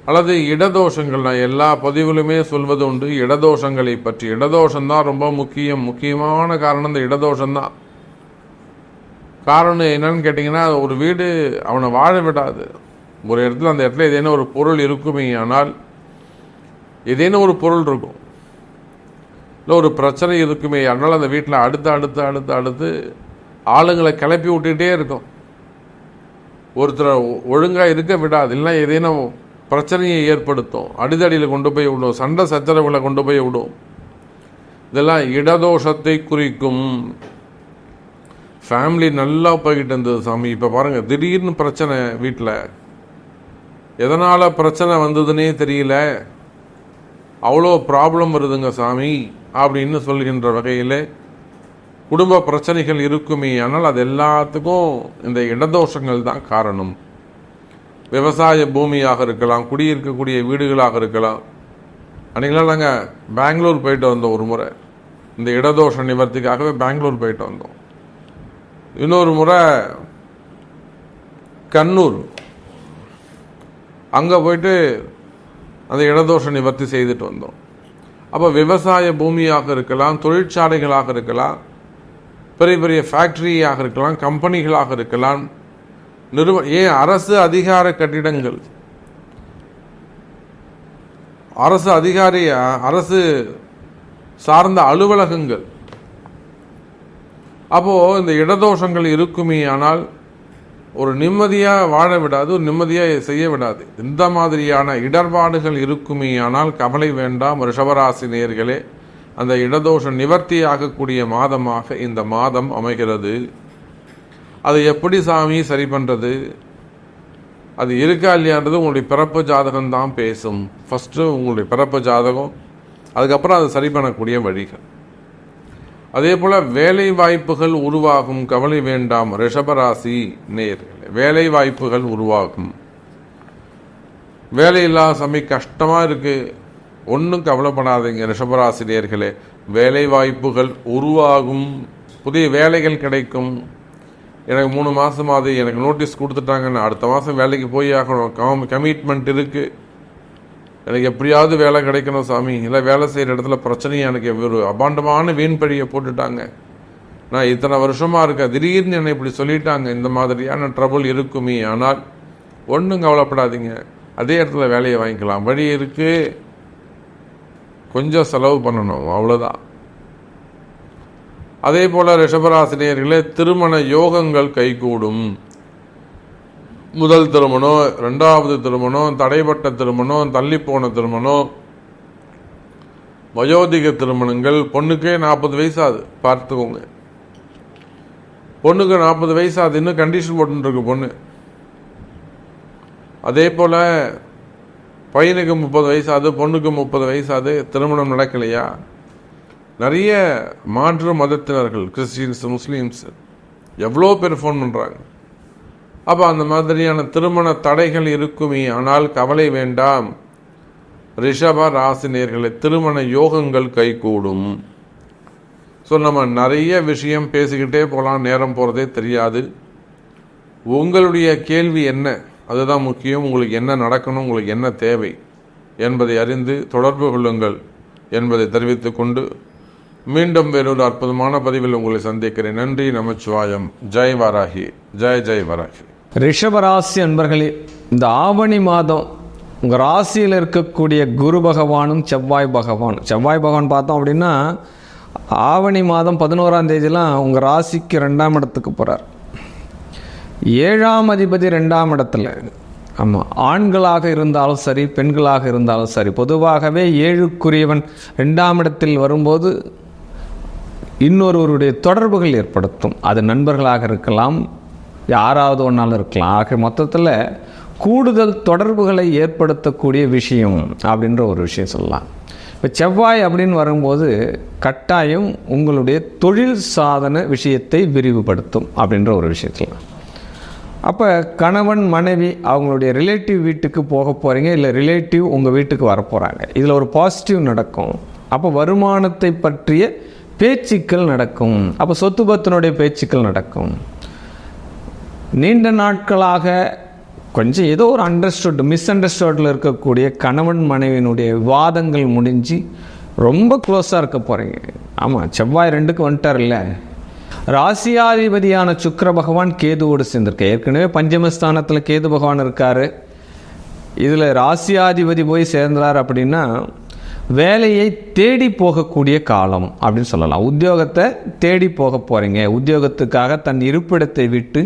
அல்லது இடதோஷங்கள். நான் எல்லா பதிவிலுமே சொல்வது உண்டு இடதோஷங்களை பற்றி. இடதோஷம்தான் ரொம்ப முக்கியமான காரணம். இந்த இடதோஷம்தான் காரணம். என்னன்னு கேட்டிங்கன்னா, ஒரு வீடு அவனை வாழ விடாது. ஒரு இடத்துல, அந்த இடத்துல ஏதேனும் ஒரு பொருள் இருக்குமே. ஆனால் ஏதேனும் ஒரு பொருள் இருக்கும், இல்லை ஒரு பிரச்சனை இருக்குமே. அதனால் அந்த வீட்டில் அடுத்து ஆளுங்களை கிளப்பி விட்டுகிட்டே இருக்கும். ஒருத்தரை ஒழுங்காக இருக்க விடாது. இல்லைன்னா ஏதேனும் பிரச்சனையை ஏற்படுத்தும், அடிதடியில் கொண்டு போய் விடும், சண்டை சச்சரவுகளை கொண்டு போய் விடும். இதெல்லாம் இடதோஷத்தை குறிக்கும். ஃபேமிலி நல்லா போய்கிட்டு இருந்தது சாமி, இப்போ பாருங்கள் திடீர்னு பிரச்சனை வீட்டில். எதனால் பிரச்சனை வந்ததுன்னே தெரியல, அவ்வளோ ப்ராப்ளம் வருதுங்க சாமி அப்படின்னு சொல்கின்ற வகையில் குடும்ப பிரச்சனைகள் இருக்குமே. ஆனால் அது எல்லாத்துக்கும் இந்த இடதோஷங்கள் தான் காரணம். விவசாய பூமியாக இருக்கலாம், குடியிருக்கக்கூடிய வீடுகளாக இருக்கலாம். அன்றைக்கெல்லாம் நாங்கள் பெங்களூர் போயிட்டு வந்தோம். ஒரு முறை இந்த இடதோஷ நிவர்த்திக்காகவே பெங்களூர் போயிட்டு வந்தோம். இன்னொரு முறை கண்ணூர், அங்கே போயிட்டு அந்த இடதோஷ நிவர்த்தி செய்துட்டு வந்தோம். அப்போ விவசாய பூமியாக இருக்கலாம், தொழிற்சாலைகளாக இருக்கலாம், பெரிய பெரிய ஃபேக்ட்ரியாக இருக்கலாம், கம்பெனிகளாக இருக்கலாம், ஏன் அரசு அதிகார கட்டிடங்கள், அரசு சார்ந்த அலுவலகங்கள். அப்போது இந்த இடதோஷங்கள் இருக்குமே. ஆனால் ஒரு நிம்மதியாக வாழ விடாது, ஒரு நிம்மதியாக செய்ய விடாது. இந்த மாதிரியான இடர்பாடுகள் இருக்குமே. ஆனால் கவலை வேண்டாம் ரிஷபராசி நேயர்களே, அந்த இடதோஷம் நிவர்த்தி ஆகக்கூடிய மாதமாக இந்த மாதம் அமைகிறது. அது எப்படி சாமி சரி பண்ணுறது, அது இருக்கா இல்லையான்றது உங்களுடைய பிறப்பு ஜாதகம் தான் பேசும். ஃபஸ்ட்டு உங்களுடைய பிறப்பு ஜாதகம், அதுக்கப்புறம் அதை சரி பண்ணக்கூடிய வழிகள். அதே போல் வேலை வாய்ப்புகள் உருவாகும், கவலை வேண்டாம் ரிஷபராசி நேயர்களே. வேலை வாய்ப்புகள் உருவாகும். வேலையில்லா சாமி கஷ்டமாக இருக்குது, ஒன்றும் கவலைப்படாதீங்க ரிஷபராசி நேயர்களே. வேலை வாய்ப்புகள் உருவாகும், புதிய வேலைகள் கிடைக்கும். எனக்கு 3 மாதமாவது எனக்கு நோட்டீஸ் கொடுத்துட்டாங்கன்னு அடுத்த மாதம் வேலைக்கு போய் ஆகணும், கமிட்மெண்ட் இருக்குது, எனக்கு எப்படியாவது வேலை கிடைக்கணும் சாமி, இல்லை வேலை செய்கிற இடத்துல பிரச்சனையாக எனக்கு ஒரு அபாண்டமான வீண் பழியை போட்டுட்டாங்க, நான் இத்தனை வருஷமாக இருக்கேன், திடீர்னு என்னை இப்படி சொல்லிட்டாங்க, இந்த மாதிரியான ட்ரபுள் இருக்குமே. ஆனால் ஒன்றும் கவலைப்படாதீங்க, அதே இடத்துல வேலையை வாங்கிக்கலாம், வழி இருக்குது, கொஞ்சம் செலவு பண்ணணும், அவ்வளோதான். அதே போல் ரிஷபராசினியர்களே, திருமண யோகங்கள் கைகூடும். முதல் திருமணம், 2வது திருமணம், தடைப்பட்ட திருமணம், தள்ளிப்போன திருமணம், வயோதிக திருமணங்கள். பொண்ணுக்கே 40 வயசாது, பார்த்துக்கோங்க. பொண்ணுக்கு 40 வயசாது, இன்னும் கண்டிஷன் போட்டுருக்கு பொண்ணு. அதே போல் பையனுக்கு 30 வயசாது, பொண்ணுக்கு 30 வயசாது, திருமணம் நடக்கலையா? நிறைய மாற்று மதத்தினர்கள், கிறிஸ்டின்ஸ், முஸ்லீம்ஸ் எவ்வளோ பேர் ஃபோன் பண்ணுறாங்க. அப்போ அந்த மாதிரியான திருமண தடைகள் இருக்குமே. ஆனால் கவலை வேண்டாம் ரிஷப ராசினியர்களே, திருமண யோகங்கள் கைகூடும். ஸோ நம்ம நிறைய விஷயம் பேசிக்கிட்டே போகலாம், நேரம் போகிறதே தெரியாது. உங்களுடைய கேள்வி என்ன, அதுதான் முக்கியம். உங்களுக்கு என்ன நடக்கணும், உங்களுக்கு என்ன தேவை என்பதை அறிந்து தொடர்பு கொள்ளுங்கள் என்பதை தெரிவித்துக் கொண்டு மீண்டும் வேறொரு அற்புதமான பதிவில் உங்களை சந்திக்கிறேன். நன்றி, நமச்சிவாயம். ஜெய் வராகி, ஜெய் ஜெய் வராகி. ரிஷபராசி அன்பர்களே, இந்த ஆவணி மாதம் உங்கள் ராசியில் இருக்கக்கூடிய குரு பகவானும் செவ்வாய் பகவான் பார்த்தோம் அப்படின்னா ஆவணி மாதம் 11ஆம் தேதியெலாம் உங்கள் ராசிக்கு 2ஆம் இடத்துக்கு போகிறார். 7ஆம் அதிபதி 2ஆம் இடத்துல. ஆமாம், ஆண்களாக இருந்தாலும் சரி, பெண்களாக இருந்தாலும் சரி, பொதுவாகவே 7க்குரியவன் 2ஆம் இடத்தில் வரும்போது இன்னொருவருடைய தொடர்புகள் ஏற்படுத்தும். அது நண்பர்களாக இருக்கலாம், யாராவது ஒன்றாலும் இருக்கலாம். ஆக மொத்தத்தில் கூடுதல் தொடர்புகளை ஏற்படுத்தக்கூடிய விஷயம் அப்படின்ற ஒரு விஷயம் சொல்லலாம். இப்போ செவ்வாய் அப்படின்னு வரும்போது கட்டாயம் உங்களுடைய தொழில் சாதன விஷயத்தை விரிவுபடுத்தும் அப்படின்ற ஒரு விஷயம் சொல்லலாம். அப்போ கணவன் மனைவி அவங்களுடைய ரிலேட்டிவ் வீட்டுக்கு போக போகிறீங்க, இல்லை ரிலேட்டிவ் உங்கள் வீட்டுக்கு வரப்போகிறாங்க. இதில் ஒரு பாசிட்டிவ் நடக்கும். அப்போ வருமானத்தை பற்றிய பேச்சுக்கள் நடக்கும். அப்போ சொத்து பத்தினுடைய பேச்சுக்கள் நடக்கும். நீண்ட நாட்களாக கொஞ்சம் ஏதோ ஒரு மிஸ் அண்டர்ஸ்டுடில் இருக்கக்கூடிய கணவன் மனைவியினுடைய விவாதங்கள் முடிஞ்சு ரொம்ப க்ளோஸாக இருக்க போகிறீங்க. ஆமாம், செவ்வாய் 2க்கு வந்துட்டார் இல்லை. ராசியாதிபதியான சுக்கிர பகவான் கேதுவோடு சேர்ந்திருக்க. ஏற்கனவே பஞ்சமஸ்தானத்தில் கேது பகவான் இருக்கார். இதில் ராசியாதிபதி போய் சேர்ந்தார் அப்படின்னா வேலையை தேடி போகக்கூடிய காலம் அப்படின்னு சொல்லலாம். உத்தியோகத்தை தேடி போக போகிறீங்க. உத்தியோகத்துக்காக தன் இருப்பிடத்தை விட்டு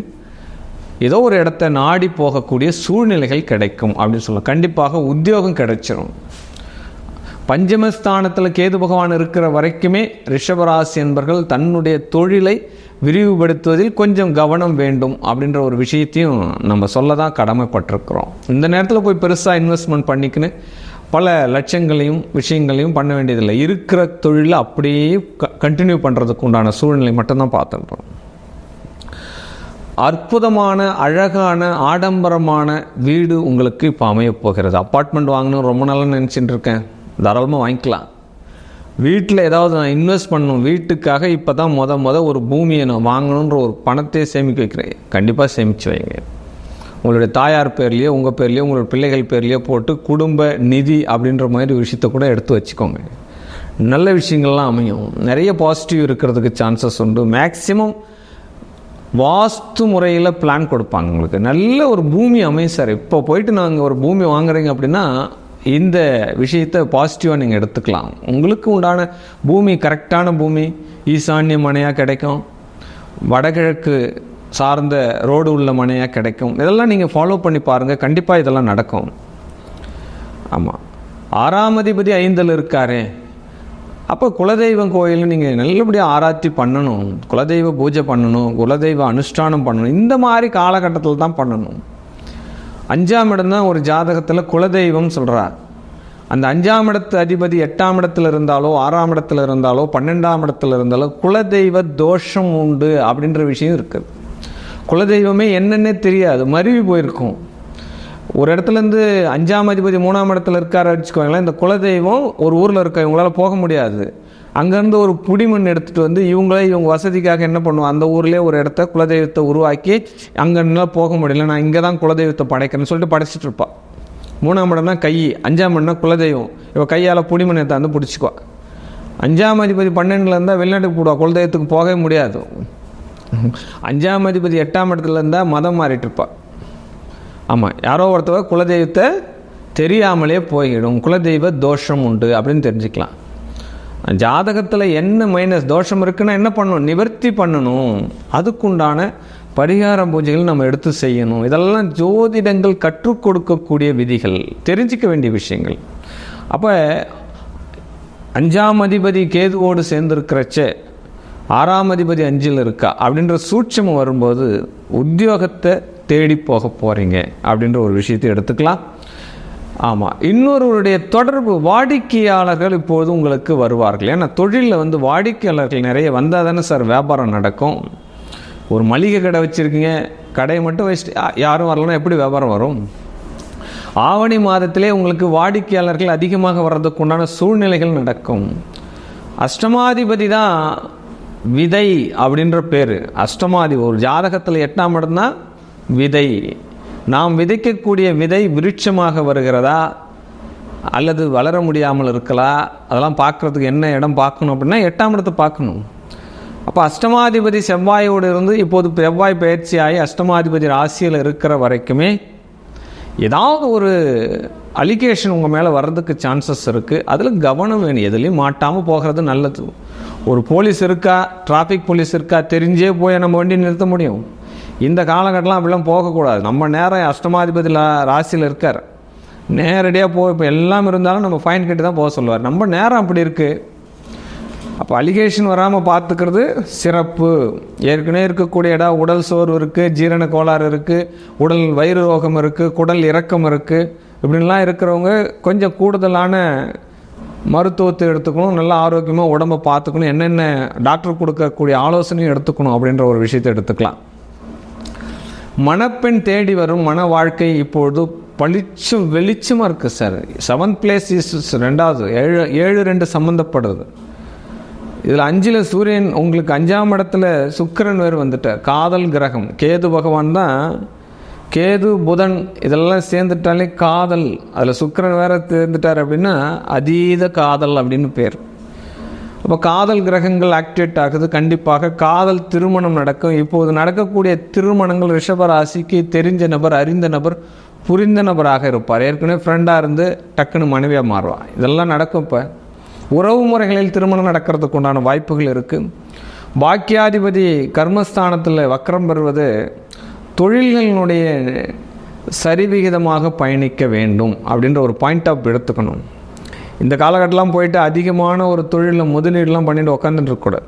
ஏதோ ஒரு இடத்த நாடி போகக்கூடிய சூழ்நிலைகள் கிடைக்கும் அப்படின்னு சொல்லலாம். கண்டிப்பாக உத்தியோகம் கிடைச்சிடும். பஞ்சமஸ்தானத்தில் கேது பகவான் இருக்கிற வரைக்குமே ரிஷபராசி என்பர்கள் தன்னுடைய தொழிலை விரிவுபடுத்துவதில் கொஞ்சம் கவனம் வேண்டும் அப்படின்ற ஒரு விஷயத்தையும் நம்ம சொல்ல தான் கடமைப்பட்டிருக்கிறோம். இந்த நேரத்தில் போய் பெருசாக இன்வெஸ்ட்மெண்ட் பண்ணிக்கின்னு பல லட்சங்களையும் விஷயங்களையும் பண்ண வேண்டியதில்லை. இருக்கிற தொழிலை அப்படியே கண்டினியூ பண்ணுறதுக்கு உண்டான சூழ்நிலை மட்டும்தான் பார்த்துருப்போம். அற்புதமான அழகான ஆடம்பரமான வீடு உங்களுக்கு இப்போ அமையப்போகிறது. அப்பார்ட்மெண்ட் வாங்கணும் ரொம்ப நாளாக நினச்சிட்டு இருக்கேன், தாராளமாக வாங்கிக்கலாம். வீட்டில் ஏதாவது நான் இன்வெஸ்ட் பண்ணணும், வீட்டுக்காக இப்போ தான் ஒரு பூமியை நான் வாங்கணுன்ற ஒரு பணத்தை சேமிக்க வைக்கிறேன். கண்டிப்பாக சேமித்து வைங்க. உங்களுடைய தாயார் பேர்லேயோ உங்கள் பேர்லேயோ உங்களோட பிள்ளைகள் பேர்லேயோ போட்டு குடும்ப நிதி அப்படின்ற மாதிரி ஒரு விஷயத்தை கூட எடுத்து வச்சுக்கோங்க. நல்ல விஷயங்கள்லாம் அமையும். நிறைய பாசிட்டிவ் இருக்கிறதுக்கு சான்சஸ் உண்டு. மேக்சிமம் வாஸ்து முறையில் பிளான் கொடுப்பாங்க உங்களுக்கு. நல்ல ஒரு பூமி அமையும் சார். இப்போ போயிட்டு நாங்கள் ஒரு பூமி வாங்குறீங்க அப்படின்னா இந்த விஷயத்தை பாசிட்டிவாக நீங்கள் எடுத்துக்கலாம். உங்களுக்கு உண்டான பூமி கரெக்டான பூமி ஈசான்ய மனையாக கிடைக்கும், வடகிழக்கு சார்ந்த ரோடு உள்ள மனையாக கிடைக்கும். இதெல்லாம் நீங்கள் ஃபாலோ பண்ணி பாருங்கள், கண்டிப்பாக இதெல்லாம் நடக்கும். ஆமாம், 6ஆம் அதிபதி 5ல் இருக்காரே, அப்போ குலதெய்வம் கோயிலில் நீங்கள் நல்லபடியாக ஆராய்ச்சி பண்ணணும், குலதெய்வ பூஜை பண்ணணும், குலதெய்வ அனுஷ்டானம் பண்ணணும். இந்த மாதிரி காலகட்டத்தில் தான் பண்ணணும். 5ஆம் இடம் தான் ஒரு ஜாதகத்தில் குலதெய்வம் சொல்கிறார். அந்த 5ஆம் இடத்து அதிபதி 8ஆம் இடத்துல இருந்தாலோ 6ஆம் இடத்துல இருந்தாலோ 12ஆம் இடத்துல இருந்தாலோ குலதெய்வ தோஷம் உண்டு அப்படின்ற விஷயம் இருக்குது. குலதெய்வமே என்னன்னே தெரியாது, மருவி போயிருக்கும். ஒரு இடத்துலேருந்து 5ஆம் அதிபதி 3ஆம் இடத்துல இருக்காரு வச்சுக்கோங்களேன், இந்த குலதெய்வம் ஒரு ஊரில் இருக்க இவங்களால் போக முடியாது. அங்கேருந்து ஒரு புடிமண் எடுத்துகிட்டு வந்து இவங்க வசதிக்காக என்ன பண்ணுவோம், அந்த ஊர்லேயே ஒரு இடத்த குலதெய்வத்தை உருவாக்கி அங்கெல்லாம் போக முடியல, நான் இங்கே தான் குலதெய்வத்தை படைக்கிறேன்னு சொல்லிட்டு படைச்சிட்டு இருப்பாள். 3ஆம் இடம்னா கை, 5ஆம் இடம்னா குலதெய்வம். இவள் கையால் புடிமண் எடுத்து வந்து பிடிச்சிக்குவா. 5ஆம் அதிபதி 12ல் இருந்தால் வெளிநாட்டுக்கு போடுவா, குலதெய்வத்துக்கு போகவே முடியாது. 5ஆம் அதிபதி 8ஆம் இடத்துல இருந்தால் மதம் மாறிட்டு இருப்பாள். ஆமாம், யாரோ ஒருத்தவங்க குலதெய்வத்தை தெரியாமலே போயிடும். குலதெய்வ தோஷம் உண்டு அப்படின்னு தெரிஞ்சுக்கலாம். ஜாதகத்தில் என்ன மைனஸ் தோஷம் இருக்குன்னா என்ன பண்ணணும், நிவர்த்தி பண்ணணும். அதுக்குண்டான பரிகார பூஜைகள் நம்ம எடுத்து செய்யணும். இதெல்லாம் ஜோதிடங்கள் கற்றுக் கொடுக்கக்கூடிய விதிகள், தெரிஞ்சிக்க வேண்டிய விஷயங்கள். அப்போ 5ஆம் அதிபதி கேதுவோடு சேர்ந்துருக்கிறச்சே 6ஆம் அதிபதி 5இல் இருக்கா அப்படின்ற சூட்சமம் வரும்போது உத்தியோகத்தை தேடி போக போகிறீங்க அப்படின்ற ஒரு விஷயத்தை எடுத்துக்கலாம். ஆமாம், இன்னொருவருடைய தொடர்பு, வாடிக்கையாளர்கள் இப்போது உங்களுக்கு வருவார்கள். ஏன்னா தொழிலில் வாடிக்கையாளர்கள் நிறைய வந்தால் தானே சார் வியாபாரம் நடக்கும். ஒரு மளிகை கடை வச்சுருக்கீங்க, கடையை மட்டும் வச்சுட்டு யாரும் வரலன்னா எப்படி வியாபாரம் வரும்? ஆவணி மாதத்திலே உங்களுக்கு வாடிக்கையாளர்கள் அதிகமாக வர்றதுக்கு உண்டான சூழ்நிலைகள் நடக்கும். அஷ்டமாதிபதி தான் விதை அப்படின்ற பேர். அஷ்டமாதிபதி ஒரு ஜாதகத்தில் 8ஆம் இடம் தான் விதை. நாம் விதைக்கக்கூடிய விதை விருட்சமாக வருகிறதா அல்லது வளர முடியாமல் இருக்கலாம், அதெல்லாம் பார்க்குறதுக்கு என்ன இடம் பார்க்கணும் அப்படின்னா 8ஆம் இடத்தை பார்க்கணும். அப்போ அஷ்டமாதிபதி செவ்வாயோடு இருந்து இப்போது செவ்வாய் பயிற்சியாகி அஷ்டமாதிபதி ராசியில் இருக்கிற வரைக்குமே ஏதாவது ஒரு அலிகேஷன் உங்கள் மேலே வர்றதுக்கு சான்சஸ் இருக்குது. அதில் கவனம் வேணும், எதுலேயும் மாட்டாமல் போகிறது நல்லது. ஒரு போலீஸ் இருக்கா, டிராஃபிக் போலீஸ் இருக்கா, தெரிஞ்சே போய் நம்ம வண்டி நிறுத்த முடியும்? இந்த காலகட்டம்லாம் அப்படிலாம் போகக்கூடாது. நம்ம நேரம் அஷ்டமாதிபதி ராசியில் இருக்கார், நேரடியாக போய் இப்போ எல்லாம் இருந்தாலும் நம்ம ஃபைன் கட்டி தான் போக சொல்லுவார். நம்ம நேரம் அப்படி இருக்குது. அப்போ அலிகேஷன் வராமல் பார்த்துக்கிறது சிறப்பு. ஏற்கனவே இருக்கக்கூடிய இடம் உடல் சோர்வு இருக்குது, ஜீரண கோளாறு இருக்குது, உடல் வயிறு ரோகம் இருக்குது, குடல் இறக்கம் இருக்குது, இப்படின்லாம் இருக்கிறவங்க கொஞ்சம் கூடுதலான மருத்துவத்தை எடுத்துக்கணும், நல்லா ஆரோக்கியமாக உடம்பை பார்த்துக்கணும், என்னென்ன டாக்டர் கொடுக்கக்கூடிய ஆலோசனையும் எடுத்துக்கணும் அப்படின்ற ஒரு விஷயத்தை எடுத்துக்கலாம். மணப்பெண் தேடி வரும் மன வாழ்க்கை இப்பொழுது வெளிச்சமாக இருக்குது சார். 7th place இஸ் 2வது 7-2 சம்மந்தப்படுறது. இதில் 5ல் சூரியன் உங்களுக்கு 5ஆம் இடத்துல சுக்கிரன் வேறு வந்துட்டார், காதல் கிரகம். கேது பகவான் தான், கேது புதன் இதெல்லாம் சேர்ந்துட்டாலே காதல். அதில் சுக்கிரன் வேறு சேர்ந்துட்டார் அப்படின்னா அதீத காதல் அப்படின்னு பேர். அப்போ காதல் கிரகங்கள் ஆக்டிவேட் ஆகுது. கண்டிப்பாக காதல் திருமணம் நடக்கும். இப்போது நடக்கக்கூடிய திருமணங்கள் ரிஷபராசிக்கு தெரிஞ்ச நபர், அறிந்த நபர், புரிந்த நபராக இருப்பார். ஏற்கனவே ஃப்ரெண்டாக இருந்து டக்குன்னு மனைவியாக மாறுவார். இதெல்லாம் நடக்கும். இப்போ உறவு முறைகளில் திருமணம் நடக்கிறதுக்கு உண்டான வாய்ப்புகள் இருக்குது. பாக்கியாதிபதி கர்மஸ்தானத்தில் வக்ரம் பெறுவது தொழில்களினுடைய சரிவிகிதமாக பயணிக்க வேண்டும் அப்படின்ற ஒரு பாயிண்ட் ஆஃப் எடுத்துக்கணும். இந்த காலகட்டம்லாம் போயிட்டு அதிகமான ஒரு தொழிலில் முதலீடுலாம் பண்ணிட்டு உட்காந்துட்டு இருக்கக்கூடாது.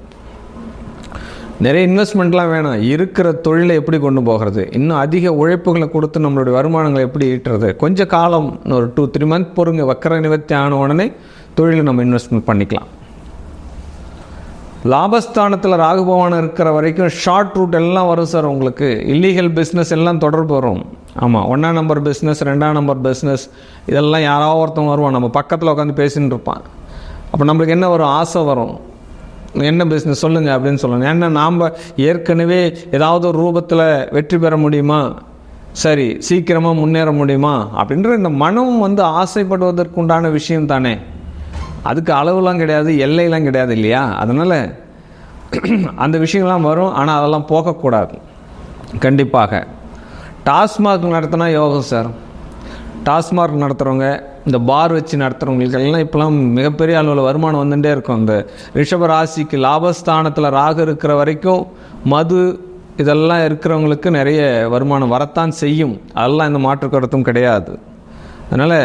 நிறைய இன்வெஸ்ட்மெண்ட்லாம் வேணாம். இருக்கிற தொழிலை எப்படி கொண்டு போகிறது, இன்னும் அதிக உழைப்புகளை கொடுத்து நம்மளுடைய வருமானங்களை எப்படி ஈட்டுறது, கொஞ்சம் காலம் ஒரு 2-3 மந்த் பொறுங்க. வக்கர நிவர்த்தி ஆன உடனே தொழிலை நம்ம இன்வெஸ்ட்மெண்ட் பண்ணிக்கலாம். லாபஸ்தானத்தில் ராகு பகவான் இருக்கிற வரைக்கும் ஷார்ட் ரூட் எல்லாம் வரும் சார். உங்களுக்கு இல்லீகல் பிஸ்னஸ் எல்லாம் தொடர்பு வரும். ஆமாம், 1ஆம் நம்பர் பிஸ்னஸ், 2ஆம் நம்பர் பிஸ்னஸ், இதெல்லாம் யாராவது ஒருத்தவங்க வருவான், நம்ம பக்கத்தில் உட்காந்து பேசின்னு இருப்பான். அப்போ நம்மளுக்கு என்ன வரும், ஆசை வரும், என்ன பிஸ்னஸ் சொல்லுங்கள் அப்படின்னு சொல்லுங்கள். ஏன்னா நாம் ஏற்கனவே ஏதாவது ஒரு ரூபத்தில் வெற்றி பெற முடியுமா, சரி சீக்கிரமாக முன்னேற முடியுமா அப்படின்ற இந்த மனம் ஆசைப்படுவதற்கு உண்டான விஷயம் தானே. அதுக்கு அளவுலாம் கிடையாது, எல்லையெல்லாம் கிடையாது இல்லையா? அதனால் அந்த விஷயங்கள்லாம் வரும். ஆனால் அதெல்லாம் போகக்கூடாது. கண்டிப்பாக டாஸ்மாக் நடத்தினா யோகம் சார். டாஸ்மாக் நடத்துகிறவங்க, இந்த பார் வச்சு நடத்துகிறவங்களுக்கெல்லாம் இப்போலாம் மிகப்பெரிய அளவில் வருமானம் வந்துகிட்டே இருக்கும். இந்த ரிஷப ராசிக்கு லாபஸ்தானத்தில் ராகு இருக்கிற வரைக்கும் மது இதெல்லாம் இருக்கிறவங்களுக்கு நிறைய வருமானம் வரத்தான் செய்யும். அதெல்லாம் இந்த மாற்று கருத்தும் கிடையாது. அதனால்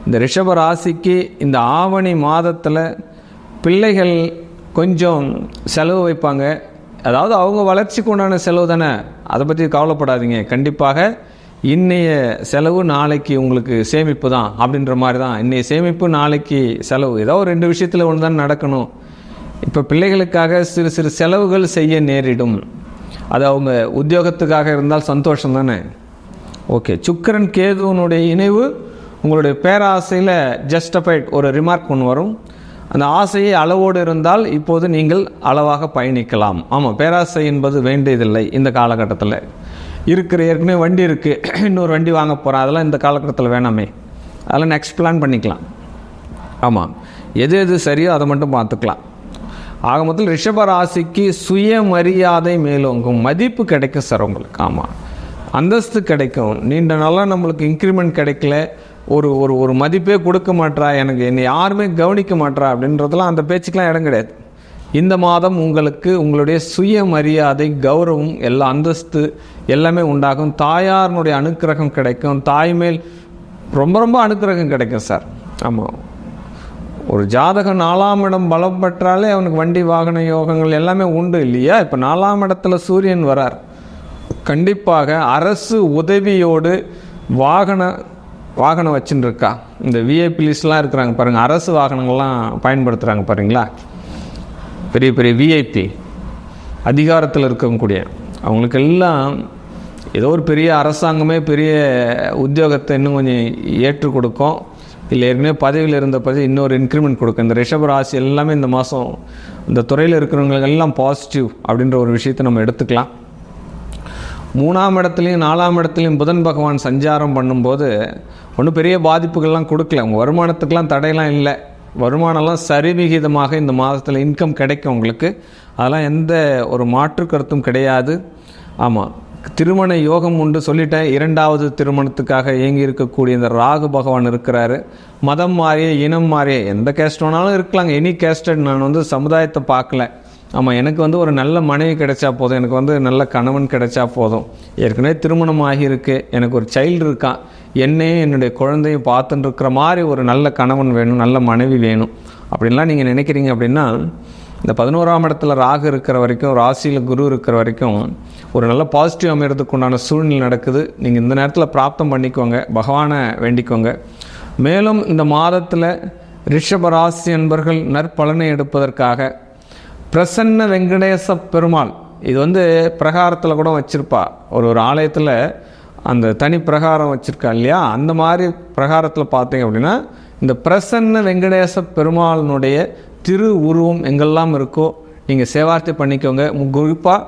இந்த ரிஷப ராசிக்கு இந்த ஆவணி மாதத்தில் பிள்ளைகள் கொஞ்சம் செலவு வைப்பாங்க, அதாவது அவங்க வளர்ச்சிக்கு உண்டான செலவு தானே, அதை பற்றி கவலைப்படாதீங்க. கண்டிப்பாக இன்றைய செலவு நாளைக்கு உங்களுக்கு சேமிப்பு தான் அப்படின்ற மாதிரி தான். இன்றைய சேமிப்பு நாளைக்கு செலவு, ஏதோ ஒரு 2 விஷயத்தில் ஒன்று தான் நடக்கணும். இப்போ பிள்ளைகளுக்காக சிறு சிறு செலவுகள் செய்ய நேரிடும். அது அவங்க உத்தியோகத்துக்காக இருந்தால் சந்தோஷம் தானே. ஓகே, சுக்கிரன் கேதுவனுடைய இணைவு உங்களுடைய பேராசையில் ஜஸ்டிஃபைட் ஒரு ரிமார்க் ஒன்று வரும். அந்த ஆசையை அளவோடு இருந்தால் இப்போது நீங்கள் அளவாக பயணிக்கலாம். ஆமாம், பேராசை என்பது வேண்டியதில்லை இந்த காலகட்டத்தில். இருக்கிற ஏற்கனவே வண்டி இருக்குது, இன்னொரு வண்டி வாங்க போகிறேன், அதெல்லாம் இந்த காலகட்டத்தில் வேணாமே, அதெல்லாம் நெக்ஸ்ட் பிளான் பண்ணிக்கலாம். ஆமாம், எது எது சரியோ அதை மட்டும் பார்த்துக்கலாம். ஆக மொத்தத்தில் ரிஷப ராசிக்கு சுயமரியாதை மேலோங்கும், மதிப்பு கிடைக்கும் சார் உங்களுக்கு. ஆமாம், அந்தஸ்து கிடைக்கும். நீண்ட நாளாக நம்மளுக்கு இன்க்ரிமெண்ட் கிடைக்கல, ஒரு ஒரு ஒரு மதிப்பே கொடுக்க மாட்டா, எனக்கு என்னை யாருமே கவனிக்க மாட்டா அப்படின்றதுலாம் அந்த பேச்சுக்கெலாம் இடம் கிடையாது. இந்த மாதம் உங்களுக்கு உங்களுடைய சுயமரியாதை, கௌரவம், எல்லா அந்தஸ்து எல்லாமே உண்டாகும். தாயாரினுடைய அனுக்கிரகம் கிடைக்கும். தாய்மேல் ரொம்ப ரொம்ப அனுக்கிரகம் கிடைக்கும் சார். ஆமாம், ஒரு ஜாதகம் 4ஆம் இடம் பலம் பெற்றாலே அவனுக்கு வண்டி வாகன யோகங்கள் எல்லாமே உண்டு இல்லையா. இப்போ 4ஆம் இடத்துல சூரியன் வரார். கண்டிப்பாக அரசு உதவியோடு வாகனம் வச்சுன்னு இருக்கா. இந்த விஐபி லிஸ்ட்லாம் இருக்கிறாங்க பாருங்கள், அரசு வாகனங்கள்லாம் பயன்படுத்துகிறாங்க பாருங்களா. பெரிய பெரிய விஐபி அதிகாரத்தில் இருக்கக்கூடிய அவங்களுக்கெல்லாம் ஏதோ ஒரு பெரிய அரசாங்கமே பெரிய உத்தியோகத்தை இன்னும் கொஞ்சம் ஏற்றுக் கொடுக்கும். இல்லை ஏற்கனவே பதவியில் இருந்த பதவி இன்னொரு இன்க்ரிமெண்ட் கொடுக்கும். இந்த ரிஷப ராசி எல்லாமே இந்த மாதம் இந்த துறையில் இருக்கிறவங்களுக்கு எல்லாம் பாசிட்டிவ் அப்படின்ற ஒரு விஷயத்தை நம்ம எடுத்துக்கலாம். 3ஆம் இடத்துலையும் 4ஆம் இடத்துலையும் புதன் பகவான் சஞ்சாரம் பண்ணும்போது ஒன்றும் பெரிய பாதிப்புகள்லாம் கொடுக்கல. உங்கள் வருமானத்துக்கெலாம் தடையெல்லாம் இல்லை. வருமானம்லாம் சரிவிகிதமாக இந்த மாதத்தில் இன்கம் கிடைக்கும் உங்களுக்கு. அதெல்லாம் எந்த ஒரு மாற்று கருத்தும் கிடையாது. ஆமாம், திருமண யோகம் உண்டு சொல்லிட்டேன். 2வது திருமணத்துக்காக இயங்கி இருக்கக்கூடிய இந்த ராகு பகவான் இருக்கிறாரு. மதம் மாறிய, இனம் மாறிய, எந்த கேஸ்ட் வேணாலும் இருக்கலாங்க. Any casted. நான் சமுதாயத்தை பார்க்கல. ஆமாம், எனக்கு ஒரு நல்ல மனைவி கிடைச்சா போதும், எனக்கு நல்ல கணவன் கிடைச்சா போதும். ஏற்கனவே திருமணம் ஆகியிருக்கு, எனக்கு ஒரு சைல்டு இருக்கான், என்னையும் என்னுடைய குழந்தையும் பார்த்துட்டு இருக்கிற மாதிரி ஒரு நல்ல கணவன் வேணும், நல்ல மனைவி வேணும் அப்படின்லாம் நீங்கள் நினைக்கிறீங்க அப்படின்னா, இந்த 11ஆம் இடத்துல ராகு இருக்கிற வரைக்கும், ராசியில் குரு இருக்கிற வரைக்கும் ஒரு நல்ல பாசிட்டிவ் அமைகிறதுக்கு உண்டான சூழ்நிலை நடக்குது. நீங்கள் இந்த நேரத்தில் பிராப்தம் பண்ணிக்கோங்க, பகவானை வேண்டிக்கோங்க. மேலும் இந்த மாதத்தில் ரிஷபராசி என்பர்கள் நற்பலனை எடுப்பதற்காக பிரசன்ன வெங்கடேச பெருமாள், இது பிரகாரத்தில் கூட வச்சுருப்பா. ஒரு ஆலயத்தில் அந்த தனி பிரகாரம் வச்சுருக்கா இல்லையா, அந்த மாதிரி பிரகாரத்தில் பார்த்தீங்க அப்படின்னா இந்த பிரசன்ன வெங்கடேச பெருமாளினுடைய திரு உருவம் எங்கெல்லாம் இருக்கோ நீங்கள் சேவார்த்தி பண்ணிக்கோங்க. குறிப்பாக